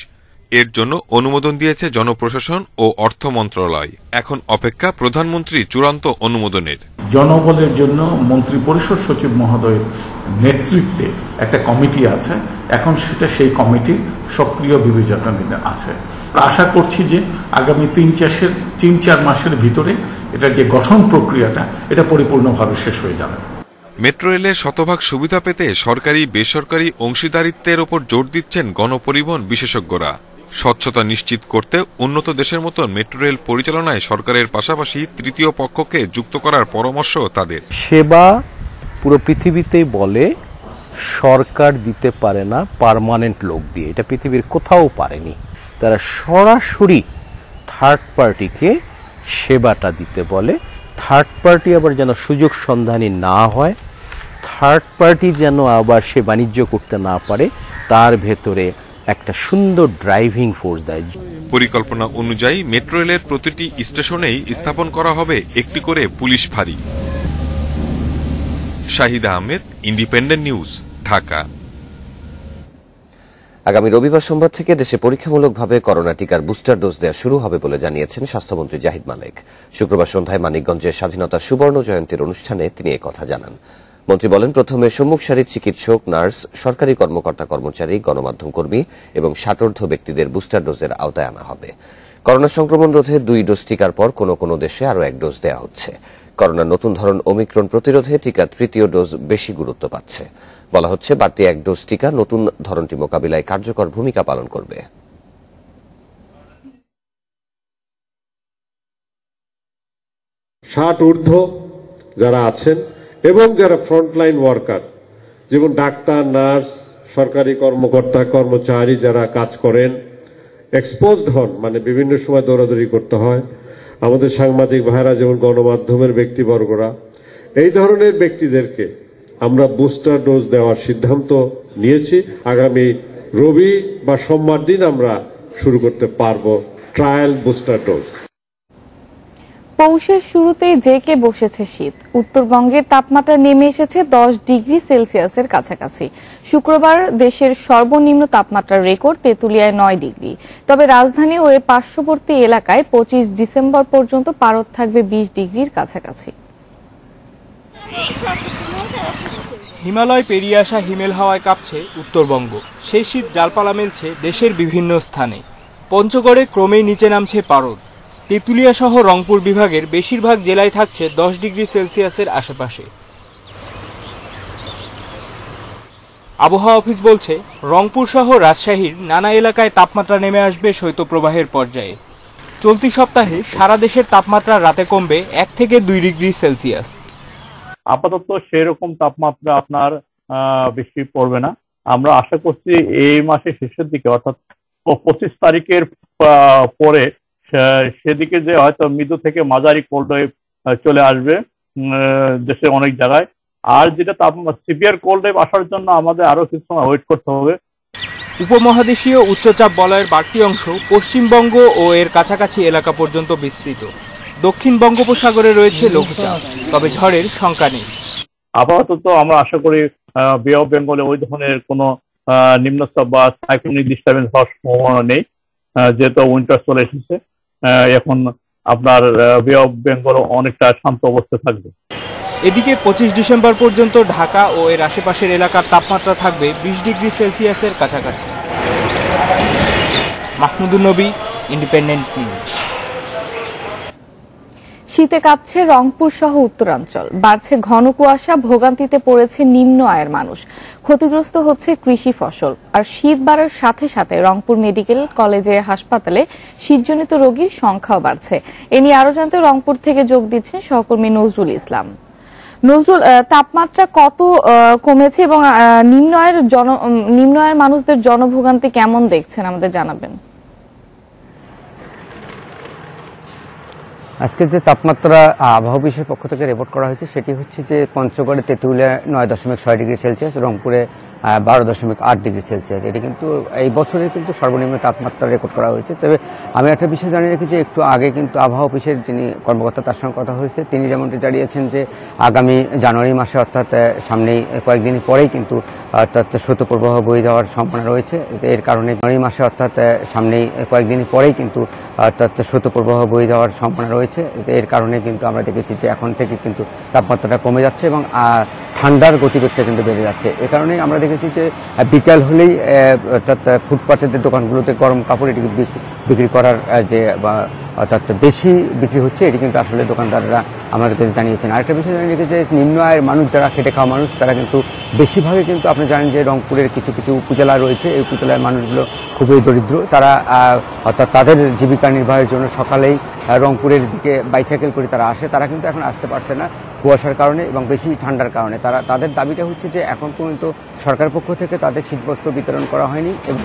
এর জন্য অনুমোদন দিয়েছে জনপ্রশাসন ও অর্থ মন্ত্রণালয়। এখন অপেক্ষা প্রধানমন্ত্রী চূড়ান্ত অনুমোদনের। জনবলের জন্য মন্ত্রী পরিষদ সচিব মহোদয়ের নেতৃত্বে একটা কমিটি আছে, এখন সেটা সেই কমিটির সক্রিয় বিবেচনা আছে। আশা করছি যে আগামী 3-4 মাসের ভিতরে এটা যে গঠন প্রক্রিয়াটা এটা পরিপূর্ণভাবে শেষ হয়ে যাবে। মেট্রো রেলের শতভাগ সুবিধা পেতে সরকারি বেসরকারি অংশীদারিত্বের ওপর জোর দিচ্ছেন গণপরিবহন বিশেষজ্ঞরা। স্বচ্ছতা নিশ্চিত করতে উন্নত দেশের মতো মেট্রো রেল পরিচালনায় সরকারের পাশাপাশি তৃতীয় পক্ষকে যুক্ত করার পরামর্শ তাদের। সেবা পুরো পৃথিবীতেই বলে সরকার দিতে পারে না পার্মানেন্ট লোক দিয়ে, এটা পৃথিবীর কোথাও পারেনি। তারা সরাসরি থার্ড পার্টিকে সেবাটা দিতে বলে। থার্ড পার্টি আবার যেন সুযোগ সন্ধানী না হয়, থার্ড পার্টি যেন আবার সে বাণিজ্য করতে না পারে, তার ভেতরে একটা সুন্দর ড্রাইভিং ফোর্স দেয়। পরিকল্পনা অনুযায়ী মেট্রো রেলের প্রতিটি স্টেশনেই স্থাপন করা হবে একটি করে পুলিশ ফাঁড়ি। Shahid Ahmed, independent News, Dhaka. আগামী রবিবার সোমবার থেকে দেশে পরীক্ষামূলকভাবে করোনা টিকার বুস্টার ডোজ দেওয়া শুরু হবে বলে জানিয়েছেন স্বাস্থ্যমন্ত্রী জাহিদ মালেক। শুক্রবার সন্ধ্যায় মানিকগঞ্জের স্বাধীনতা সুবর্ণ জয়ন্তীর অনুষ্ঠানে তিনি একথা জানান। মন্ত্রী বলেন, প্রথমে সম্মুখ সারির চিকিৎসক, নার্স, সরকারি কর্মকর্তা কর্মচারী, গণমাধ্যম কর্মী এবং ষাটোর্ধ্ব ব্যক্তিদের বুস্টার ডোজের আওতায় আনা হবে। করোনা সংক্রমণ রোধে 2 ডোজ টিকার পর কোনো কোনো দেশে আরও 1 ডোজ দেওয়া হচ্ছে। করোনার নতুন ধরন ওমিক্রন প্রতিরোধে টিকার 3য় ডোজ বেশি গুরুত্ব পাচ্ছে। বলা হচ্ছে, বাড়তি 1 ডোজ টিকা নতুন ধরনটি মোকাবিলায় কার্যকর ভূমিকা পালন করবে। 60 ঊর্ধ্ব যারা আছেন এবং যারা ফ্রন্টলাইন ওয়ার্কার, যেমন ডাক্তার, নার্স, সরকারি কর্মকর্তা কর্মচারী যারা কাজ করেন, এক্সপোজড হন, মানে বিভিন্ন সময় দৌড়াদৌড়ি করতে হয়, আমাদের সাংবাদিক ভাইরা, যেমন গণমাধ্যমের ব্যক্তিবর্গরা, এই ধরনের ব্যক্তিদেরকে আমরা বুস্টার ডোজ দেওয়ার সিদ্ধান্ত নিয়েছি। আগামী রবি বা সোমবার দিন আমরা শুরু করতে পারবো ট্রায়াল বুস্টার ডোজ। পৌষের শুরুতেই জেঁকে বসেছে শীত। উত্তরবঙ্গের তাপমাত্রা নেমে এসেছে 10 ডিগ্রি সেলসিয়াসের কাছাকাছি। শুক্রবার দেশের সর্বনিম্ন তাপমাত্রার রেকর্ড তেঁতুলিয়ায় 9 ডিগ্রি। তবে রাজধানী ও এর পার্শ্ববর্তী এলাকায় 25 ডিসেম্বর পর্যন্ত পারদ থাকবে 20 ডিগ্রির কাছাকাছি। হিমালয় পেরিয়ে আসা হিমেল হাওয়ায় কাঁপছে উত্তরবঙ্গ। সেই শীত ডালপালা মেলছে দেশের বিভিন্ন স্থানে। পঞ্চগড়ে ক্রমেই নিচে নামছে পারদ। তেঁতুলিয়া সহ রংপুর বিভাগের বেশিরভাগ জেলায় থাকছে 10 ডিগ্রি সেলসিয়াসের আশেপাশে। আবহাওয়া অফিস বলছে, রংপুর সহ রাজশাহীর নানা এলাকায় তাপমাত্রা নেমে আসবে শৈত্যপ্রবাহের পর্যায়ে। চলতি সপ্তাহে সারা দেশের তাপমাত্রা রাতে কমবে 1 থেকে 2 ডিগ্রি সেলসিয়াস। আপাতত সেরকম তাপমাত্রা আপনার বেশি পড়বে না। আমরা আশা করছি এই মাসের শেষের দিকে, অর্থাৎ 25 তারিখের পরে সেদিকে যে হয়তো মৃদু থেকে মাঝারি কোল্ড ওয়েভ চলে আসবে দেশের অনেক জায়গায়। আর যেটা সিভিয়ার কোল্ড ওয়েভ আসার জন্য আমাদের আরো কিছু সময় ওয়েট করতে হবে। উপমহাদেশীয় উচ্চচাপ বলয়ের বাড়তি অংশ পশ্চিমবঙ্গ ও এর কাছাকাছি এলাকা পর্যন্ত বিস্তৃত। দক্ষিণ বঙ্গোপসাগরে রয়েছে লঘুচাপ, তবে ঝড়ের শঙ্কা নেই। আপাতত আমরা আশা করি বে অফ বেঙ্গলে ওই ধরনের কোনো নিম্নচাপ বা সাইক্লোনিক ডিস্টারবেন্স হওয়ার সম্ভাবনা নেই, যেহেতু উইন্টার চলে এসেছে। এখন আপনার বে অফ বেঙ্গল অনেকটা শান্ত অবস্থা থাকবে। এদিকে 25 ডিসেম্বর পর্যন্ত ঢাকা ও এর আশেপাশের এলাকার তাপমাত্রা থাকবে 20 ডিগ্রি সেলসিয়াসের কাছাকাছি। মাহমুদুন নবী, ইন্ডিপেন্ডেন্ট নিউজ। শীতে কাঁপছে রংপুর সহ উত্তরাঞ্চল, বাড়ছে ঘন কুয়াশা, ভোগান্তিতে পড়েছে নিম্ন আয়ের মানুষ, ক্ষতিগ্রস্ত হচ্ছে কৃষি ফসল। আর শীত বাড়ার সাথে সাথে রংপুর মেডিকেল কলেজে হাসপাতালে শীতজনিত রোগীর সংখ্যাও বাড়ছে। এ নিয়ে আরো জানতে রংপুর থেকে যোগ দিচ্ছেন সহকর্মী নজরুল ইসলাম। নজরুল, তাপমাত্রা কত কমেছে এবং নিম্ন আয়ের মানুষদের জনভোগান্তি কেমন দেখছেন আমাদের জানাবেন। আজকে যে তাপমাত্রা আবহাওয়া অফিসের পক্ষ থেকে রিপোর্ট করা হয়েছে সেটি হচ্ছে যে পঞ্চগড়ে তেঁতুলিয়া 9.6 ডিগ্রি সেলসিয়াস, রংপুরে 12.8 ডিগ্রি সেলসিয়াস। এটি কিন্তু এই বছরের কিন্তু সর্বনিম্ন তাপমাত্রা রেকর্ড করা হয়েছে। তবে আমি একটা বিষয় জানিয়ে রাখি যে একটু আগে কিন্তু আবহাওয়া অফিসের যিনি কর্মকর্তা তার সঙ্গে কথা হয়েছে, তিনি যেমনটি জানিয়েছেন যে আগামী জানুয়ারি মাসে অর্থাৎ সামনেই কয়েকদিন পরেই কিন্তু অর্থাৎ শৈত্যপ্রবাহ বয়ে যাওয়ার সম্ভাবনা রয়েছে। এর কারণে জানুয়ারি মাসে অর্থাৎ সামনেই কয়েকদিন পরেই কিন্তু অর্থাৎ শৈত্যপ্রবাহ বয়ে যাওয়ার সম্ভাবনা রয়েছে। এর কারণে কিন্তু আমরা দেখেছি যে এখন থেকে কিন্তু তাপমাত্রাটা কমে যাচ্ছে এবং ঠান্ডার গতিবেগটা কিন্তু বেড়ে যাচ্ছে। এ কারণেই আমরা দেখেছি যে বিকাল হলেই অর্থাৎ ফুটপাতের দোকানগুলোতে গরম কাপড় এটি বিক্রি করার যে অর্থাৎ বেশি বিক্রি হচ্ছে, এটি কিন্তু আসলে দোকানদাররা আমাদেরকে জানিয়েছেন। আরেকটা বিষয় জানিয়ে রেখেছে, নিম্ন আয়ের মানুষ যারা খেটে খাওয়া মানুষ তারা কিন্তু বেশিরভাগই কিন্তু আপনি জানেন যে রংপুরের কিছু কিছু উপজেলা রয়েছে, এই উপজেলার মানুষগুলো খুবই দরিদ্র। তারা অর্থাৎ তাদের জীবিকা নির্বাহের জন্য সকালেই রংপুরের দিকে বাইসাইকেল করে তারা আসে। তারা কিন্তু এখন আসতে পারছে না কুয়াশার কারণে এবং বেশি ঠান্ডার কারণে। তাদের দাবিটা হচ্ছে যে এখন পর্যন্ত সরকার পক্ষ থেকে তাদের শীতবস্ত্র বিতরণ করা হয়নি এবং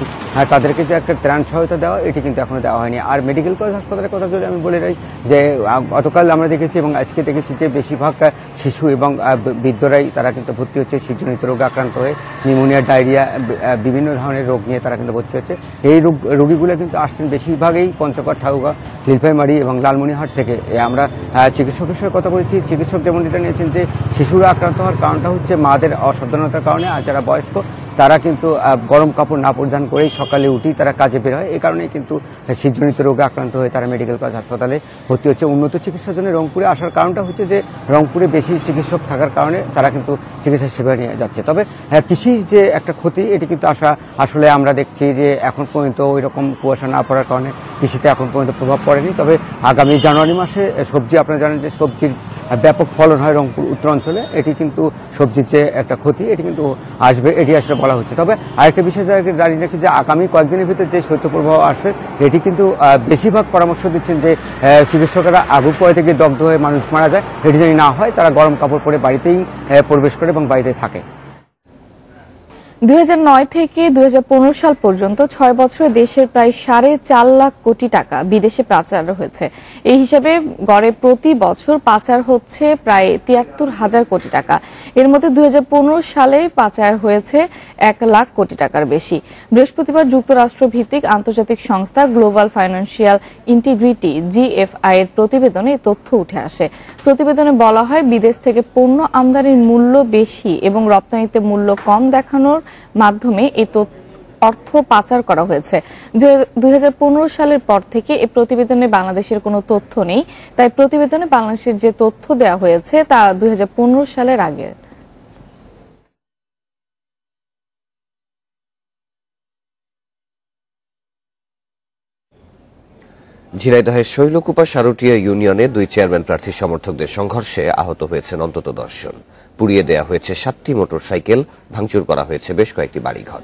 তাদেরকে যে একটা ত্রাণ সহায়তা দেওয়া এটি কিন্তু এখনো দেওয়া হয়নি। আর মেডিকেল কলেজ হাসপাতালের কথা যদি আমি বলে রাখি যে গতকাল আমরা দেখেছি এবং আজকে দেখেছি যে বেশিরভাগ শিশু এবং বৃদ্ধরাই তারা কিন্তু ভর্তি হচ্ছে শীতজনিত রোগে আক্রান্ত হয়ে, নিউমোনিয়া, ডায়রিয়া, বিভিন্ন ধরনের রোগ নিয়ে তারা কিন্তু ভর্তি হচ্ছে। এই রোগীগুলো কিন্তু আসছেন বেশিরভাগই পঞ্চগড়, ঠাকুরগাঁও, নীলফামারী এবং লালমনিরহাট থেকে। আমরা চিকিৎসকের সঙ্গে কথা বলেছি, চিকিৎসক যেমন এটা নিয়েছেন যে শিশুরা আক্রান্ত হওয়ার কারণটা হচ্ছে মাদের অসাবধানতার কারণে। আর যারা বয়স্ক তারা কিন্তু গরম কাপড় না পরিধান করেই সকালে উঠেই তারা কাজে বের হয়। এই কারণেই কিন্তু শীতজনিত রোগে আক্রান্ত হয়ে তারা মেডিকেল কলেজ হাসপাতালে ভর্তি হচ্ছে। উন্নত চিকিৎসার জন্য রংপুরে আসার কারণটা হচ্ছে যে রংপুরে বেশি চিকিৎসক থাকার কারণে তারা কিন্তু চিকিৎসা সেবা নিয়ে যাচ্ছে। তবে কৃষির যে একটা ক্ষতি এটি কিন্তু আসলে আমরা দেখছি যে এখন পর্যন্ত ওই রকম কুয়াশা না পড়ার কারণে কৃষিতে এখন পর্যন্ত প্রভাব পড়েনি। তবে আগামী জানুয়ারি মাসে সবজি, আপনারা জানেন যে সবজির ব্যাপক ফলন হয় রংপুর উত্তরাঞ্চলে, এটি কিন্তু সবজির যে একটা ক্ষতি এটি কিন্তু আসবে, এটি আসলে বলা হচ্ছে। তবে আরেকটা বিষয় দাঁড়িয়ে রাখি যে আগামী কয়েকদিনের ভিতরে যে শৈত্যপ্রবাহ আসছে এটি কিন্তু বেশিরভাগ পরামর্শ দিচ্ছেন যে চিকিৎসকেরা আগুন পরে থেকে দগ্ধ হয়ে মানুষ মারা যায়, এটি যদি না হয় তারা গরম কাপড় পরে বাড়িতেই প্রবেশ করে এবং বাড়িতে থাকে। 2009 থেকে 2015 সাল পর্যন্ত 6 বছরে দেশের প্রায় 4.5 লাখ কোটি টাকা বিদেশে পাচার হয়েছে। এই হিসাবে গড়ে প্রতি বছর পাচার হচ্ছে প্রায় 73,000 কোটি টাকা। এর মধ্যে 2015 সালে পাচার হয়েছে 1 লাখ কোটি টাকার বেশি। বৃহস্পতিবার যুক্তরাষ্ট্র ভিত্তিক আন্তর্জাতিক সংস্থা গ্লোবাল ফাইন্যান্সিয়াল ইন্টিগ্রিটি GFI এর প্রতিবেদনে এই তথ্য উঠে আসে। প্রতিবেদনে বলা হয়, বিদেশ থেকে পণ্য আমদানির মূল্য বেশি এবং রপ্তানিতে মূল্য কম দেখানোর মাধ্যমে এই অর্থ পাচার করা হয়েছে। 2015 সালের পর থেকে এই প্রতিবেদনে বাংলাদেশের কোনো তথ্য নেই, তাই প্রতিবেদনে বাংলাদেশের যে তথ্য দেওয়া হয়েছে তা 2015 সালের আগের। ঝিনাইদহের শৈলকুপা সারুটিয়া ইউনিয়নে 2 চেয়ারম্যান প্রার্থী সমর্থকদের সংঘর্ষে আহত হয়েছেন অন্তত 10 জন। পুড়িয়ে দেওয়া হয়েছে 7টি মোটরসাইকেল, ভাঙচুর করা হয়েছে বেশ কয়েকটি বাড়িঘর।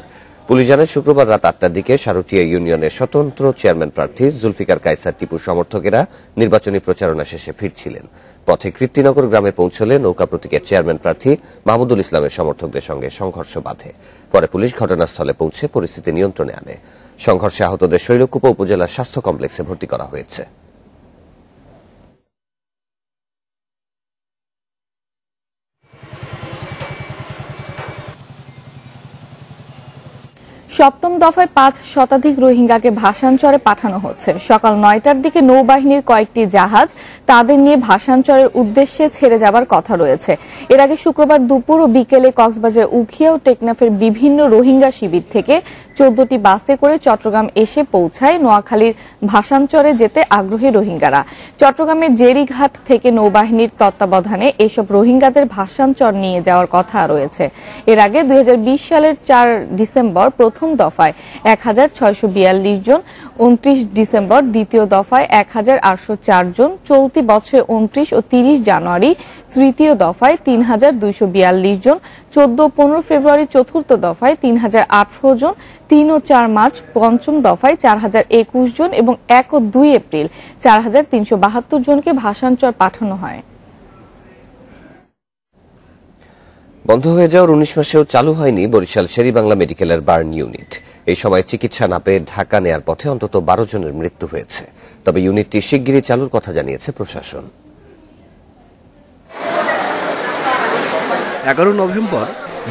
পুলিশ জানায়, শুক্রবার রাত 8টার দিকে সারুটিয়া ইউনিয়নের স্বতন্ত্র চেয়ারম্যান প্রার্থী জুলফিকার কায়সার টিপুর সমর্থকেরা নির্বাচনী প্রচারণা শেষে ফিরছিলেন। পথে কৃত্তিনগর গ্রামে পৌঁছলে নৌকা প্রতীকের চেয়ারম্যান প্রার্থী মাহমুদুল ইসলামের সমর্থকদের সঙ্গে সংঘর্ষ বাধে। পরে পুলিশ ঘটনাস্থলে পৌঁছে পরিস্থিতি নিয়ন্ত্রণে আনে। সংঘর্ষে আহতদের শৈলকুপা উপজেলা স্বাস্থ্য কমপ্লেক্সে ভর্তি করা হয়েছে। সপ্তম দফায় 5 শতাধিক রোহিঙ্গাকে ভাসানচরে পাঠানো হচ্ছে। সকাল 9টার দিকে নৌবাহিনীর কয়েকটি জাহাজ তাদের নিয়ে ভাসানচরের উদ্দেশ্যে ছেড়ে যাবার কথা রয়েছে। এর আগে শুক্রবার দুপুর ও বিকেলে কক্সবাজার উখিয়া ও টেকনাফের বিভিন্ন রোহিঙ্গা শিবির থেকে 14টি বাসে করে চট্টগ্রাম এসে পৌঁছায় নোয়াখালীর ভাসানচরে যেতে আগ্রহী রোহিঙ্গারা। চট্টগ্রামের জেরিঘাট থেকে নৌবাহিনীর তত্ত্বাবধানে এসব রোহিঙ্গাদের ভাসানচর নিয়ে যাওয়ার কথা রয়েছে। এর আগে 2020 সালের 4 ডিসেম্বর প্রথম দফায় 1642 জন, 29 ডিসেম্বর দ্বিতীয় দফায় 1804 জন, চলতি বছরে 29 ও 30 জানুয়ারি তৃতীয় দফায় 3242 জন, 14 ও 15 ফেব্রুয়ারি চতুর্থ দফায় 3018 জন, 3 ও 4 মার্চ পঞ্চম দফায় 4021 জন এবং 1 ও 2 এপ্রিল 4372 জনকে ভাসানচর পাঠানো হয়। বন্ধ হয়ে যাওয়ার 19 মাসেও চালু হয়নি বরিশাল শের-ই-বাংলা মেডিকেলের বার্ন ইউনিট। এই সময় চিকিৎসা না পেয়ে ঢাকা নেয়ার পথে অন্তত 12 জনের মৃত্যু হয়েছে। তবে ইউনিটটি শিগগিরই চালুর কথা জানিয়েছে প্রশাসন। 11 নভেম্বর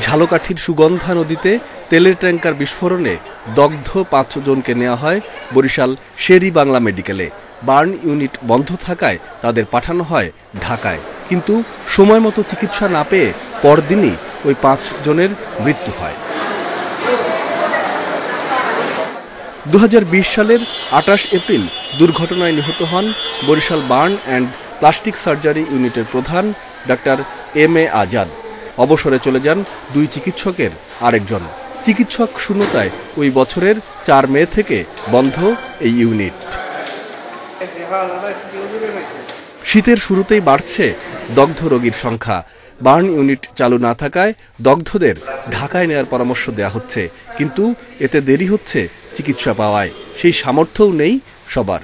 ঝালকাঠির সুগন্ধা নদীতে তেলের ট্যাঙ্কার বিস্ফোরণে দগ্ধ 5 জনকে নেওয়া হয় বরিশাল শের-ই-বাংলা মেডিকেলে। বার্ন ইউনিট বন্ধ থাকায় তাদের পাঠানো হয় ঢাকায়, কিন্তু সময় মতো চিকিৎসা না পেয়ে পরদিনই ওই 5 জনের মৃত্যু হয়। 2020 সালের 28 এপ্রিল দুর্ঘটনায় নিহত হন Barishal burn and plastic surgery ইউনিটের প্রধান ডাক্তার M.A. আজাদ। অবসরে চলে যান 2 চিকিৎসকের আরেকজন। চিকিৎসক শূন্যতায় ওই বছরের 4 মে থেকে বন্ধ এই ইউনিট। শীতের শুরুতেই বাড়ছে দগ্ধ রোগীর সংখ্যা। বার্ন ইউনিট চালু না থাকায় দগ্ধদের ঢাকায় নেওয়ার পরামর্শ দেওয়া হচ্ছে, কিন্তু এতে দেরি হচ্ছে চিকিৎসা পাওয়ায়। সেই সামর্থ্যও নেই সবার।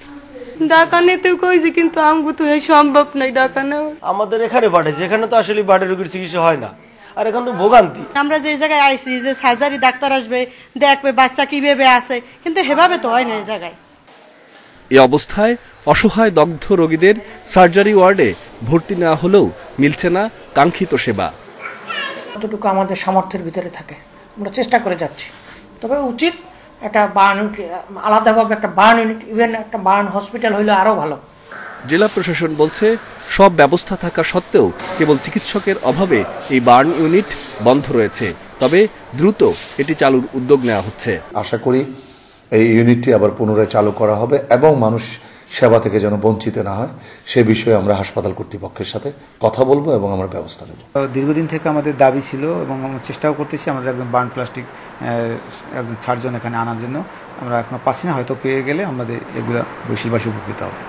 ঢাকা নিতে কইছি, কিন্তু আমগো তো এই সম্ভব নাই ঢাকা নেওয়া। আমাদের এখানে পাঠাইছে, এখানে তো আসলে বাড়ি রোগীর চিকিৎসা হয় না, আর এখন তো ভোগান্তি। আমরা যে জায়গায় আইছি যে সার্জারি ডাক্তার আসবে, দেখবে বাচ্চা কিভাবে আছে, কিন্তু সেভাবে তো হয় না এই জায়গায়। এ অবস্থায় অসহায় দগ্ধ রোগীদের সার্জারি ওয়ার্ডে ভর্তি নেওয়া হলেও মিলছে না কাঙ্ক্ষিত সেবা। যতটুকু আমাদের সামর্থ্যের ভিতরে থাকে আমরা চেষ্টা করে যাচ্ছি, তবে উচিত একটা বার্ন আলাদাভাবে একটা বার্ন ইউনিট, ইভেন একটা বার্ন হসপিটাল হইলে আরো ভালো। জেলা প্রশাসন বলছে সব ব্যবস্থা থাকা সত্ত্বেও কেবল চিকিৎসকের অভাবে এই বার্ন ইউনিট বন্ধ রয়েছে। তবে দ্রুত এটি চালুর উদ্যোগ নেওয়া হচ্ছে। আশা করি এই ইউনিটটি আবার পুনরায় চালু করা হবে এবং মানুষ সেবা থেকে যেন বঞ্চিত না হয় সে বিষয়ে আমরা হাসপাতাল কর্তৃপক্ষের সাথে কথা বলবো এবং আমরা ব্যবস্থা নেব। দীর্ঘদিন থেকে আমাদের দাবি ছিল এবং আমরা চেষ্টাও করতেছি আমরা একজন বার্ন প্লাস্টিক একজন সার্জন এখানে আনার জন্য। আমরা এখনো পাচ্ছি না, হয়তো পেয়ে গেলে আমাদের এগুলো বরিশালবাসী উপকৃত হবে।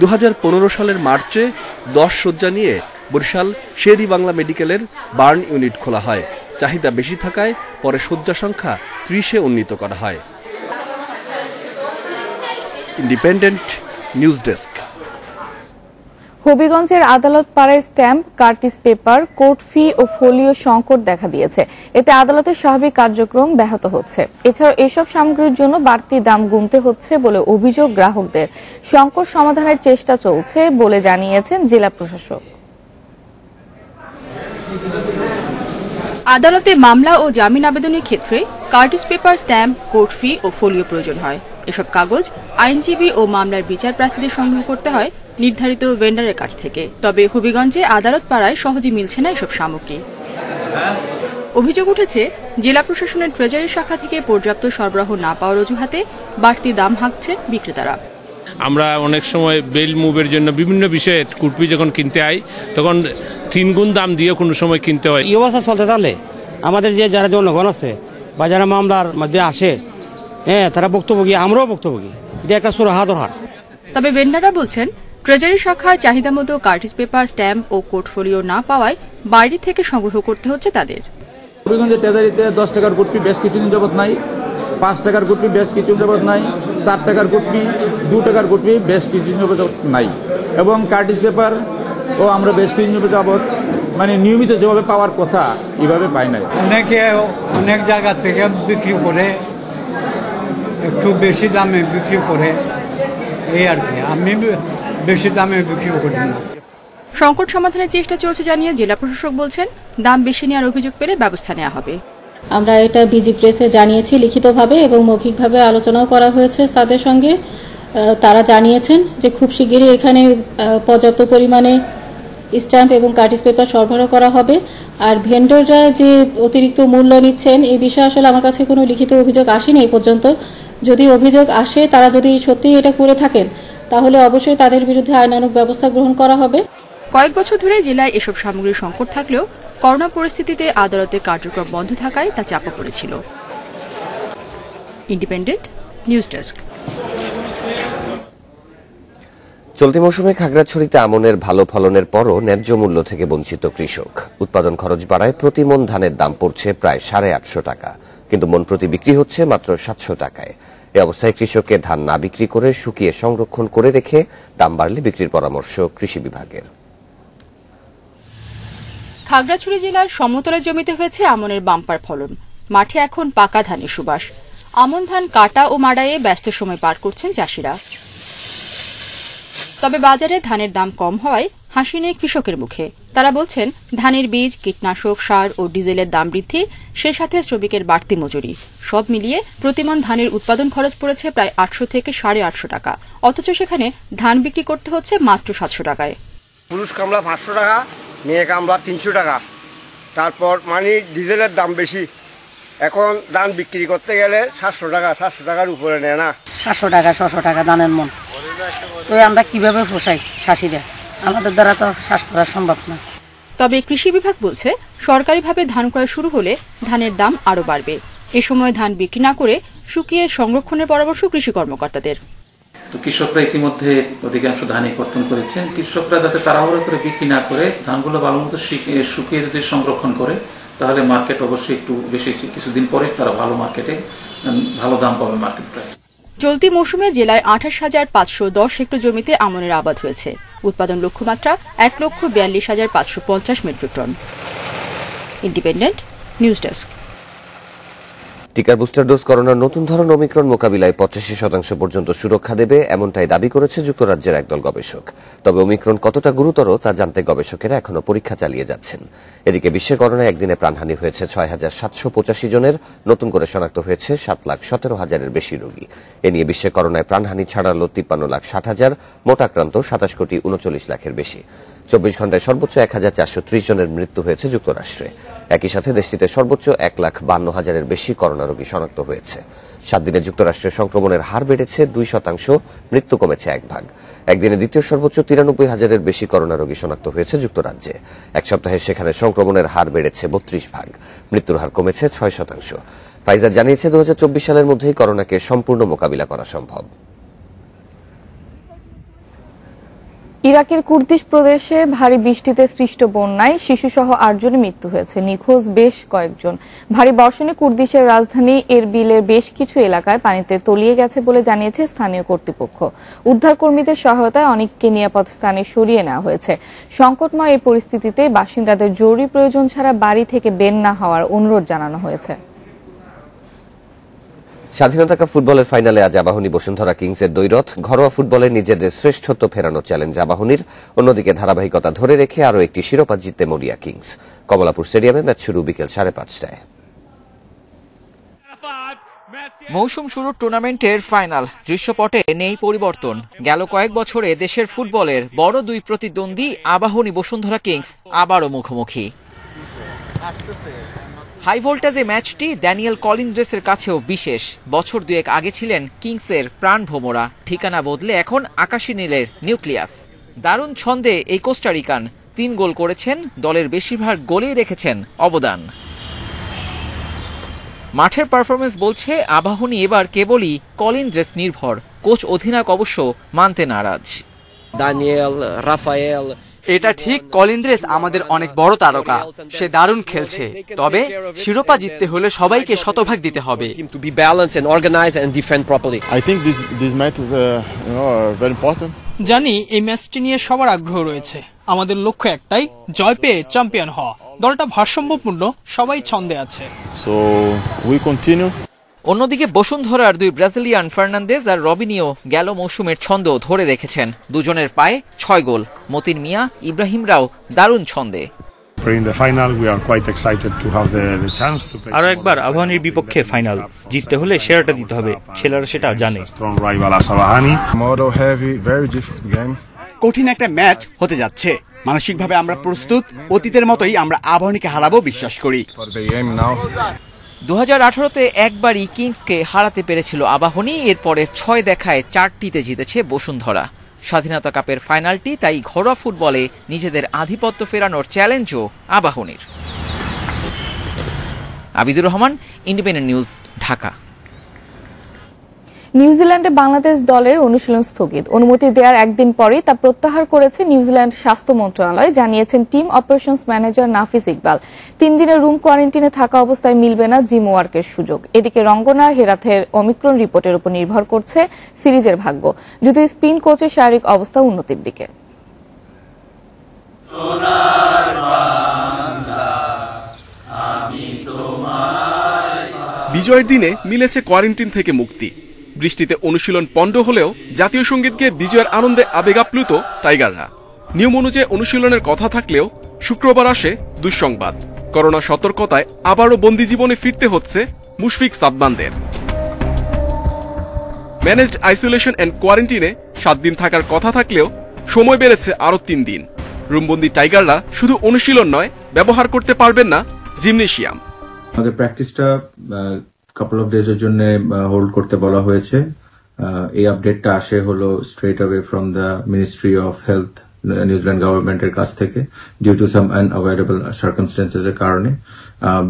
2015 সালের মার্চে 10 শয্যা নিয়ে বরিশাল শের-ই-বাংলা মেডিকেলের বার্ন ইউনিট খোলা হয়। চাহিদা বেশি থাকায় পরে শয্যা সংখ্যা 30-এ উন্নীত করা হয়। Independent news desk. হবিগঞ্জের আদালত পাড়ায় stamp, cartridge paper, court fee ও ফোলিও সংকট দেখা দিয়েছে। এতে আদালতের স্বাভাবিক কার্যক্রম ব্যাহত হচ্ছে। এছাড়াও এসব সামগ্রীর জন্য বাড়তি দাম গুনতে হচ্ছে বলে অভিযোগ গ্রাহকদের। সংকট সমাধানের চেষ্টা চলছে বলে জানিয়েছেন জেলা প্রশাসক। আদালতে মামলা ও জামিন আবেদনের ক্ষেত্রে cartridge paper, stamp, court fee ও ফোলিও প্রয়োজন হয়। এসব কাগজ আইনজীবী ও মামলার বিচার প্রার্থীদের সংগ্রহ করতে হয় নির্ধারিত ভেন্ডারের কাছ থেকে। তবে হবিগঞ্জে আদালত পাড়ায় সহজে মিলছে না এসব সামগ্রী। অভিযোগ উঠেছে জেলা প্রশাসনের ট্রেজারি শাখা থেকে পর্যাপ্ত সরবরাহ না পাওয়ার অজুহাতে বাড়তি দাম হাঁকছেন বিক্রেতারা। আমরা অনেক সময় বেল মুভের জন্য বিভিন্ন বিষয়ে কুটপি যখন কিনতে হয় তখন 3 গুণ দাম দিয়ে কোনো সময় কিনতে হয়। এই অবস্থা চলতে থাকলে আমাদের যে যারা জনগণ আছে বা যারা মামলার মধ্যে আসে, তারা ভুক্তভোগী, আমরাও ভুক্তভোগী। এটা একটা সুরাহা দরকার। তবে ভেন্ডাররা বলছেন ট্রেজারি শাখায় চাহিদা মতো কার্টিস পেপার, স্ট্যাম্প ও পোর্টফোলিও না পাওয়ায় বাইরে থেকে সংগ্রহ করতে হচ্ছে তাদের। হবিগঞ্জের ট্রেজারিতে 10 টাকার কুটপি বেশ কিছুদিন যাবত নাই, 5 টাকার কুটপি বেশ কিছুদিন যাবত নাই, 4 টাকার কুটপি, 2 টাকার কুটপি বেশ কিছুদিন যাবত নাই, এবং কার্টিস পেপার ও আমরা বেশ কিছুদিন যাবত মানে নিয়মিত যেভাবে পাওয়ার কথা এইভাবে পাই নাই। অনেকে অনেক জায়গা থেকে বিক্রি করে, একটু বেশি দামে বিক্রি করে, এই আর কি। আমি বেশি দামে বিক্রি করি না। সংকট সমাধানের চেষ্টা চলছে জানিয়ে জেলা প্রশাসক বলছেন দাম বেশি নেওয়ার অভিযোগ পেলে ব্যবস্থা নেওয়া হবে। আমরা এটা বিজি প্রেসে জানিয়েছি লিখিতভাবে এবং মৌখিকভাবে আলোচনাও করা হয়েছে তাদের সঙ্গে। তারা জানিয়েছেন যে খুব শিগগিরই এখানে পর্যাপ্ত পরিমাণে স্ট্যাম্প এবং কার্টিজ পেপার সরবরাহ করা হবে। আর ভেন্ডররা যে অতিরিক্ত মূল্য নিচ্ছেন এই বিষয়ে আসলে আমার কাছে কোনো লিখিত অভিযোগ আসেনি এই পর্যন্ত। যদি অভিযোগ আসে, তারা যদি সত্যি এটা করে থাকেন, তাহলে অবশ্যই তাদের বিরুদ্ধে আইনানুগ ব্যবস্থা গ্রহণ করা হবে। কয়েক বছর ধরে জেলায় এসব সামগ্রীর সংকট থাকলেও করোনা পরিস্থিতিতে আদালতের কার্যক্রম বন্ধ থাকায় তা চাপা পড়েছিল। Independent news desk. চলতি মৌসুমে খাগড়াছড়িতে আমনের ভালো ফলনের পরও ন্যায্য মূল্য থেকে বঞ্চিত কৃষক। উৎপাদন খরচ বাড়ায় প্রতি মণ ধানের দাম পড়ছে প্রায় 850 টাকা, কিন্তু মণ প্রতি বিক্রি হচ্ছে মাত্র 700 টাকায়। এ অবস্থায় কৃষককে ধান না বিক্রি করে শুকিয়ে সংরক্ষণ করে রেখে দাম বাড়লে বিক্রির পরামর্শ কৃষি বিভাগের। খাগড়াছড়ি জেলার সমতলের জমিতে হয়েছে আমনের বাম্পার ফলন। মাঠে এখন পাকা ধানের সুবাস। আমন ধান কাটা ও মাড়াইয়ে ব্যস্ত সময় পার করছেন চাষিরা। তবে বাজারে ধানের দাম কম হওয়ায় হাসি নেই কৃষকের মুখে। তারা বলছেন, ধানের বীজ, কীটনাশক, সার ও ডিজেলের দাম বৃদ্ধি, সে সাথে শ্রমিকের বাড়তি মজুরি, সব মিলিয়ে প্রতিমণ ধানের উৎপাদন খরচ পড়েছে প্রায় 800 থেকে 850 টাকা। অথচ সেখানে ধান বিক্রি করতে হচ্ছে মাত্র 700 টাকায়। পুরুষ কামলা 500 টাকা, মেয়ে কামলা 300 টাকা। তারপর ডিজেলের দাম বেশি। এখন ধান বিক্রি করতে গেলে 700 টাকা, 700 টাকার উপরে নেয় না। 700 টাকা 600 টাকা ধানের মন। তো আমরা কিভাবে পোষাই চাষিরা? আমাদের দ্বারা তো চাষ করা সম্ভব না। তবে কৃষি বিভাগ বলছে, সরকারিভাবে ধান ক্রয় শুরু হলে ধানের দাম আরও বাড়বে। এ সময় ধান বিক্রি না করে শুকিয়ে সংরক্ষণের পরামর্শ কৃষি কর্মকর্তাদের। তো কৃষকরা ইতিমধ্যে অধিকাংশ ধানই কর্তন করেছেন। কৃষকরা যাতে তাড়াহুড়ো করে বিক্রি না করে ধানগুলো ভালো মতো শুকিয়ে যদি সংরক্ষণ করে, তাহলে মার্কেট অবশ্যই একটু বেশি কিছুদিন পরে তারা ভালো মার্কেটে ভালো দাম পাবে মার্কেট প্রাইস। চলতি মৌসুমে জেলায় 28,510 হেক্টর জমিতে আমনের আবাদ হয়েছে। উৎপাদন লক্ষ্যমাত্রা 1,42,550 metric ton. Independent news desk. টিকার বুস্টার ডোজ করোনার নতুন ধরন ওমিক্রন মোকাবিলায় 85% পর্যন্ত সুরক্ষা দেবে, এমনটাই দাবি করেছে যুক্তরাজ্যের একদল গবেষক। তবে ওমিক্রন কতটা গুরুতর তা জানতে গবেষকেরা এখনো পরীক্ষা চালিয়ে যাচ্ছেন। এদিকে বিশ্বে করোনায় একদিনে প্রাণহানি হয়েছে 6,785 জনের, নতুন করে শনাক্ত হয়েছে 7,17,000-এর বেশি রোগী। এ নিয়ে বিশ্বে করোনায় প্রাণহানি ছাড়ালো 53,60,000, মোট আক্রান্ত 27,39,00,000-এর বেশি। 24 ঘন্টায় সর্বোচ্চ 1,430 জনের মৃত্যু হয়েছে যুক্তরাষ্ট্রে। একই সাথে দেশটিতে সর্বোচ্চ 1,52,000-এর বেশি করোনা রোগী শনাক্ত হয়েছে। 7 দিনে যুক্তরাষ্ট্রে সংক্রমণের হার বেড়েছে 2%, মৃত্যু কমেছে 1 ভাগ। একদিনে দ্বিতীয় সর্বোচ্চ 93,000-এর বেশি করোনা রোগী শনাক্ত হয়েছে যুক্তরাজ্যে। এক সপ্তাহে সেখানে সংক্রমণের হার বেড়েছে 32 ভাগ, মৃত্যুর হার কমেছে 6%। ফাইজার জানিয়েছে 2024 সালের মধ্যেই করোনাকে সম্পূর্ণ মোকাবিলা করা সম্ভব। ইরাকের কুর্দিশ প্রদেশে ভারী বৃষ্টিতে সৃষ্ট বন্যায় শিশুসহ 8 জনের মৃত্যু হয়েছে, নিখোঁজ বেশ কয়েকজন। ভারী বর্ষণে কুর্দিশের রাজধানী এরবিলের বেশ কিছু এলাকায় পানিতে তলিয়ে গেছে বলে জানিয়েছে স্থানীয় কর্তৃপক্ষ। উদ্ধারকর্মীদের সহায়তায় অনেককে নিরাপদ স্থানে সরিয়ে নেওয়া হয়েছে। সংকটময় এই পরিস্থিতিতে বাসিন্দাদের জরুরি প্রয়োজন ছাড়া বাড়ি থেকে বের না হওয়ার অনুরোধ জানানো হয়েছে। স্বাধীনতা কাপ ফুটবলের ফাইনালে আজ আবাহনী বসুন্ধরা কিংসের দ্বৈরথ। ঘরোয়া ফুটবলে নিজেদের শ্রেষ্ঠত্ব ফেরানো চ্যালেঞ্জ আবাহনীর। অন্যদিকে ধারাবাহিকতা ধরে রেখে আরও একটি শিরোপা জিততে মরিয়া কিংস। কমলাপুর স্টেডিয়ামে ম্যাচ শুরু বিকেল 5:30টায়। মৌসুম শুরুর টুর্নামেন্টের ফাইনাল দৃশ্যপটে নেই পরিবর্তন। গেল কয়েক বছরে দেশের ফুটবলের বড় দুই প্রতিদ্বন্দ্বী আবাহনী বসুন্ধরা কিংস আবারও মুখোমুখি। হাই ভোল্টেজে ম্যাচটি ড্যানিয়েল কলিন্দ্রেসের কাছেও বিশেষ। বছর দুয়েক আগে ছিলেন কিংসের প্রাণ ভোমরা, ঠিকানা বদলে এখন আকাশী নীলের নিউক্লিয়াস। দারুণ ছন্দে এই কোস্টারিকান 3 গোল করেছেন, দলের বেশিরভাগ গোলেই রেখেছেন অবদান। মাঠের পারফরমেন্স বলছে আবাহনী এবার কেবলই কলিন্দ্রেস নির্ভর। কোচ অধিনায়ক অবশ্য মানতে নারাজ। দানিয়েল, রাফায়েল, এটা ঠিক, কলিন্দ্রেস আমাদের অনেক বড় তারকা, সে দারুণ খেলছে। তবে শিরোপা জিততে হলে সবাইকে শতভাগ দিতে হবে। জানি এই ম্যাচটি নিয়ে সবার আগ্রহ রয়েছে। আমাদের লক্ষ্য একটাই, জয় পেয়ে চ্যাম্পিয়ন হওয়া। দলটা ভারসাম্যপূর্ণ, সবাই ছন্দে আছে। অন্যদিকে বসুন্ধরার দুই ব্রাজিলিয়ান ফার্নান্দেজ আর রবিনিও গেল মৌসুমের ছন্দ ধরে রেখেছেন। দুজনের পায়ে 6 গোল। মতিন মিয়া, ইব্রাহিমরাও দারুণ ছন্দে। আরো একবার আবাহনীর বিপক্ষে ফাইনাল জিততে হলে সেরাটা দিতে হবে, ছেলেরা সেটা জানে। কঠিন একটা ম্যাচ হতে যাচ্ছে, মানসিকভাবে আমরা প্রস্তুত, অতীতের মতোই আমরা আবাহনীকে হারাবো বিশ্বাস করি। 2018-তে একবারই কিংসকে হারাতে পেরেছিল আবাহনী, এরপরে 6 দেখায় 4টিতে জিতেছে বসুন্ধরা। স্বাধীনতা কাপের ফাইনালটি তাই ঘরোয়া ফুটবলে নিজেদের আধিপত্য ফেরানোর চ্যালেঞ্জও আবাহনীর। Abidur Rahman, Independent News, Dhaka. নিউজিল্যান্ডে বাংলাদেশ দলের অনুশীলন স্থগিত, অনুমতি দেওয়ার একদিন পরেই তা প্রত্যাহার করেছে নিউজিল্যান্ড স্বাস্থ্য মন্ত্রণালয়, জানিয়েছেন টিম অপারেশনস ম্যানেজার নাফিস ইকবাল। 3 দিনের রুম কোয়ারেন্টিনে থাকা অবস্থায় মিলবে না জিম ওয়ার্কের সুযোগ। এদিকে রঙ্গনা হেরাথের ওমিক্রন রিপোর্টের উপর নির্ভর করছে সিরিজের ভাগ্য, যদি স্পিন কোচের শারীরিক অবস্থা উন্নতির দিকে। বিজয়ের দিনে মিলেছে কোয়ারেন্টিন থেকে মুক্তি। বৃষ্টিতে অনুশীলন পণ্ড হলেও জাতীয় সঙ্গীত গেয়ে বিজয়ের আনন্দে আবেগ আপ্লুত টাইগাররা। নিয়ম অনুযায়ী অনুশীলনের কথা থাকলেও শুক্রবার আসে দুঃসংবাদ। করোনা সতর্কতায় আবারও বন্দি জীবনে ফিরতে হচ্ছে মুশফিক সাদমানদের। ম্যানেজড আইসোলেশন এন্ড কোয়ারেন্টিনে 7 দিন থাকার কথা থাকলেও সময় বেড়েছে আরো 3 দিন। রুমবন্দি টাইগাররা শুধু অনুশীলন নয়, ব্যবহার করতে পারবেন না জিমনেশিয়াম। আমাদের প্র্যাকটিসটা কাপল অফ ডেজের জন্য হোল্ড করতে বলা হয়েছে। এই আপডেটটা আসে হলো straight away from the ministry of health New Zealand গভর্নমেন্টের কাছ থেকে, due to some unavoidable circumstances এর কারণে।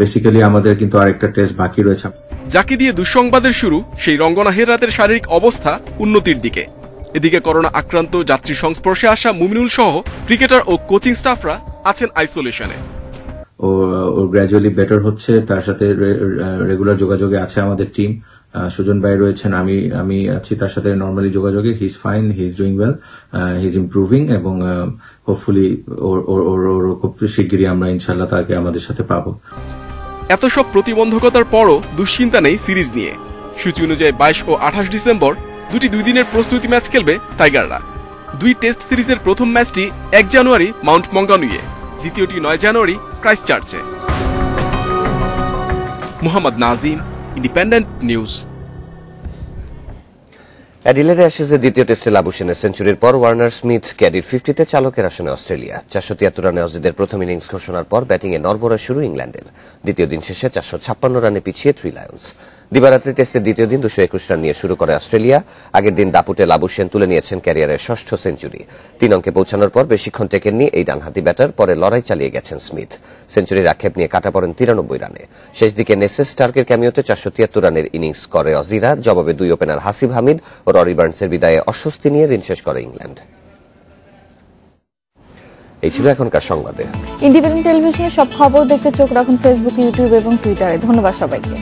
বেসিক্যালি আমাদের কিন্তু আরেকটা টেস্ট বাকি রয়েছে। যাকে দিয়ে দুঃসংবাদের শুরু, সেই রঙ্গনা হেরাতের শারীরিক অবস্থা উন্নতির দিকে। এদিকে করোনা আক্রান্ত যাত্রী সংস্পর্শে আসা মুমিনুল সহ ক্রিকেটার ও কোচিং স্টাফরা আছেন আইসোলেশনে। ও গ্র্যাজুয়ালি বেটার হচ্ছে, তার সাথে রেগুলার যোগাযোগে আছে আমাদের টিম। সুজন ভাই রয়েছেন, আমি আছি তার সাথে নর্মালি যোগাযোগে। He is fine, he is doing well, he is improving এবং হোপফুলি ওর খুব শিগগিরই আমরা ইনশাল্লাহ তাকে আমাদের সাথে পাবো। এত সব প্রতিবন্ধকতার পরও দুশ্চিন্তা নেই সিরিজ নিয়ে। সূচি অনুযায়ী 22 ও 28 ডিসেম্বর 2 দিনের প্রস্তুতি ম্যাচ খেলবে টাইগাররা। 2 টেস্ট সিরিজের প্রথম ম্যাচটি 1 জানুয়ারি মাউন্ট মঙ্গানুইয়ে, দ্বিতীয়টি 9 জানুয়ারি ক্রাইস্টচার্চে। Mohammad Nazim, Independent News. অ্যাডিলেডে অ্যাশেজে দ্বিতীয় টেস্টে লাবুশেনের সেঞ্চুরির পর ওয়ার্নার স্মিথ ক্যাডির 50-তে চালকের আসনে অস্ট্রেলিয়া। 473 রানে অজিদের প্রথম ইনিংস ঘোষণার পর ব্যাটিংয়ে নড়বড়ে শুরু ইংল্যান্ডের। দ্বিতীয় দিন শেষে 456 রানে পিছিয়ে 3 লায়ন্স। দিবারাত্রি টেস্টের দ্বিতীয় দিন 221 রান নিয়ে শুরু করে অস্ট্রেলিয়া। আগের দিন দাপুটে লাবুশেন তুলে নিয়েছেন ক্যারিয়ারের 6ষ্ঠ সেঞ্চুরি। 3 অঙ্কে পৌঁছানোর পর বেশিক্ষণ টেকেননি এই ডানহাতি ব্যাটার, পরে লড়াই চালিয়ে গেছেন স্মিথ। সেঞ্চুরির আক্ষেপ নিয়ে কাটা পড়েন 93 রানে। শেষ দিকে নেসেস স্টার্কের ক্যামিওতে 473 রানের ইনিংস করে অজিরা। জবাবে 2 ওপেনার হাসিব হামিদ ও ররি বার্নসের বিদায়ে অস্বস্তি নিয়ে দিন শেষ করে ইংল্যান্ড। এই ছিল এখনকার সংবাদে। ইন্ডিপেন্ডেন্ট টেলিভিশনের সব খবর দেখতে চোখ রাখুন ফেসবুক, ইউটিউব এবং টুইটারে। ধন্যবাদ সবাইকে।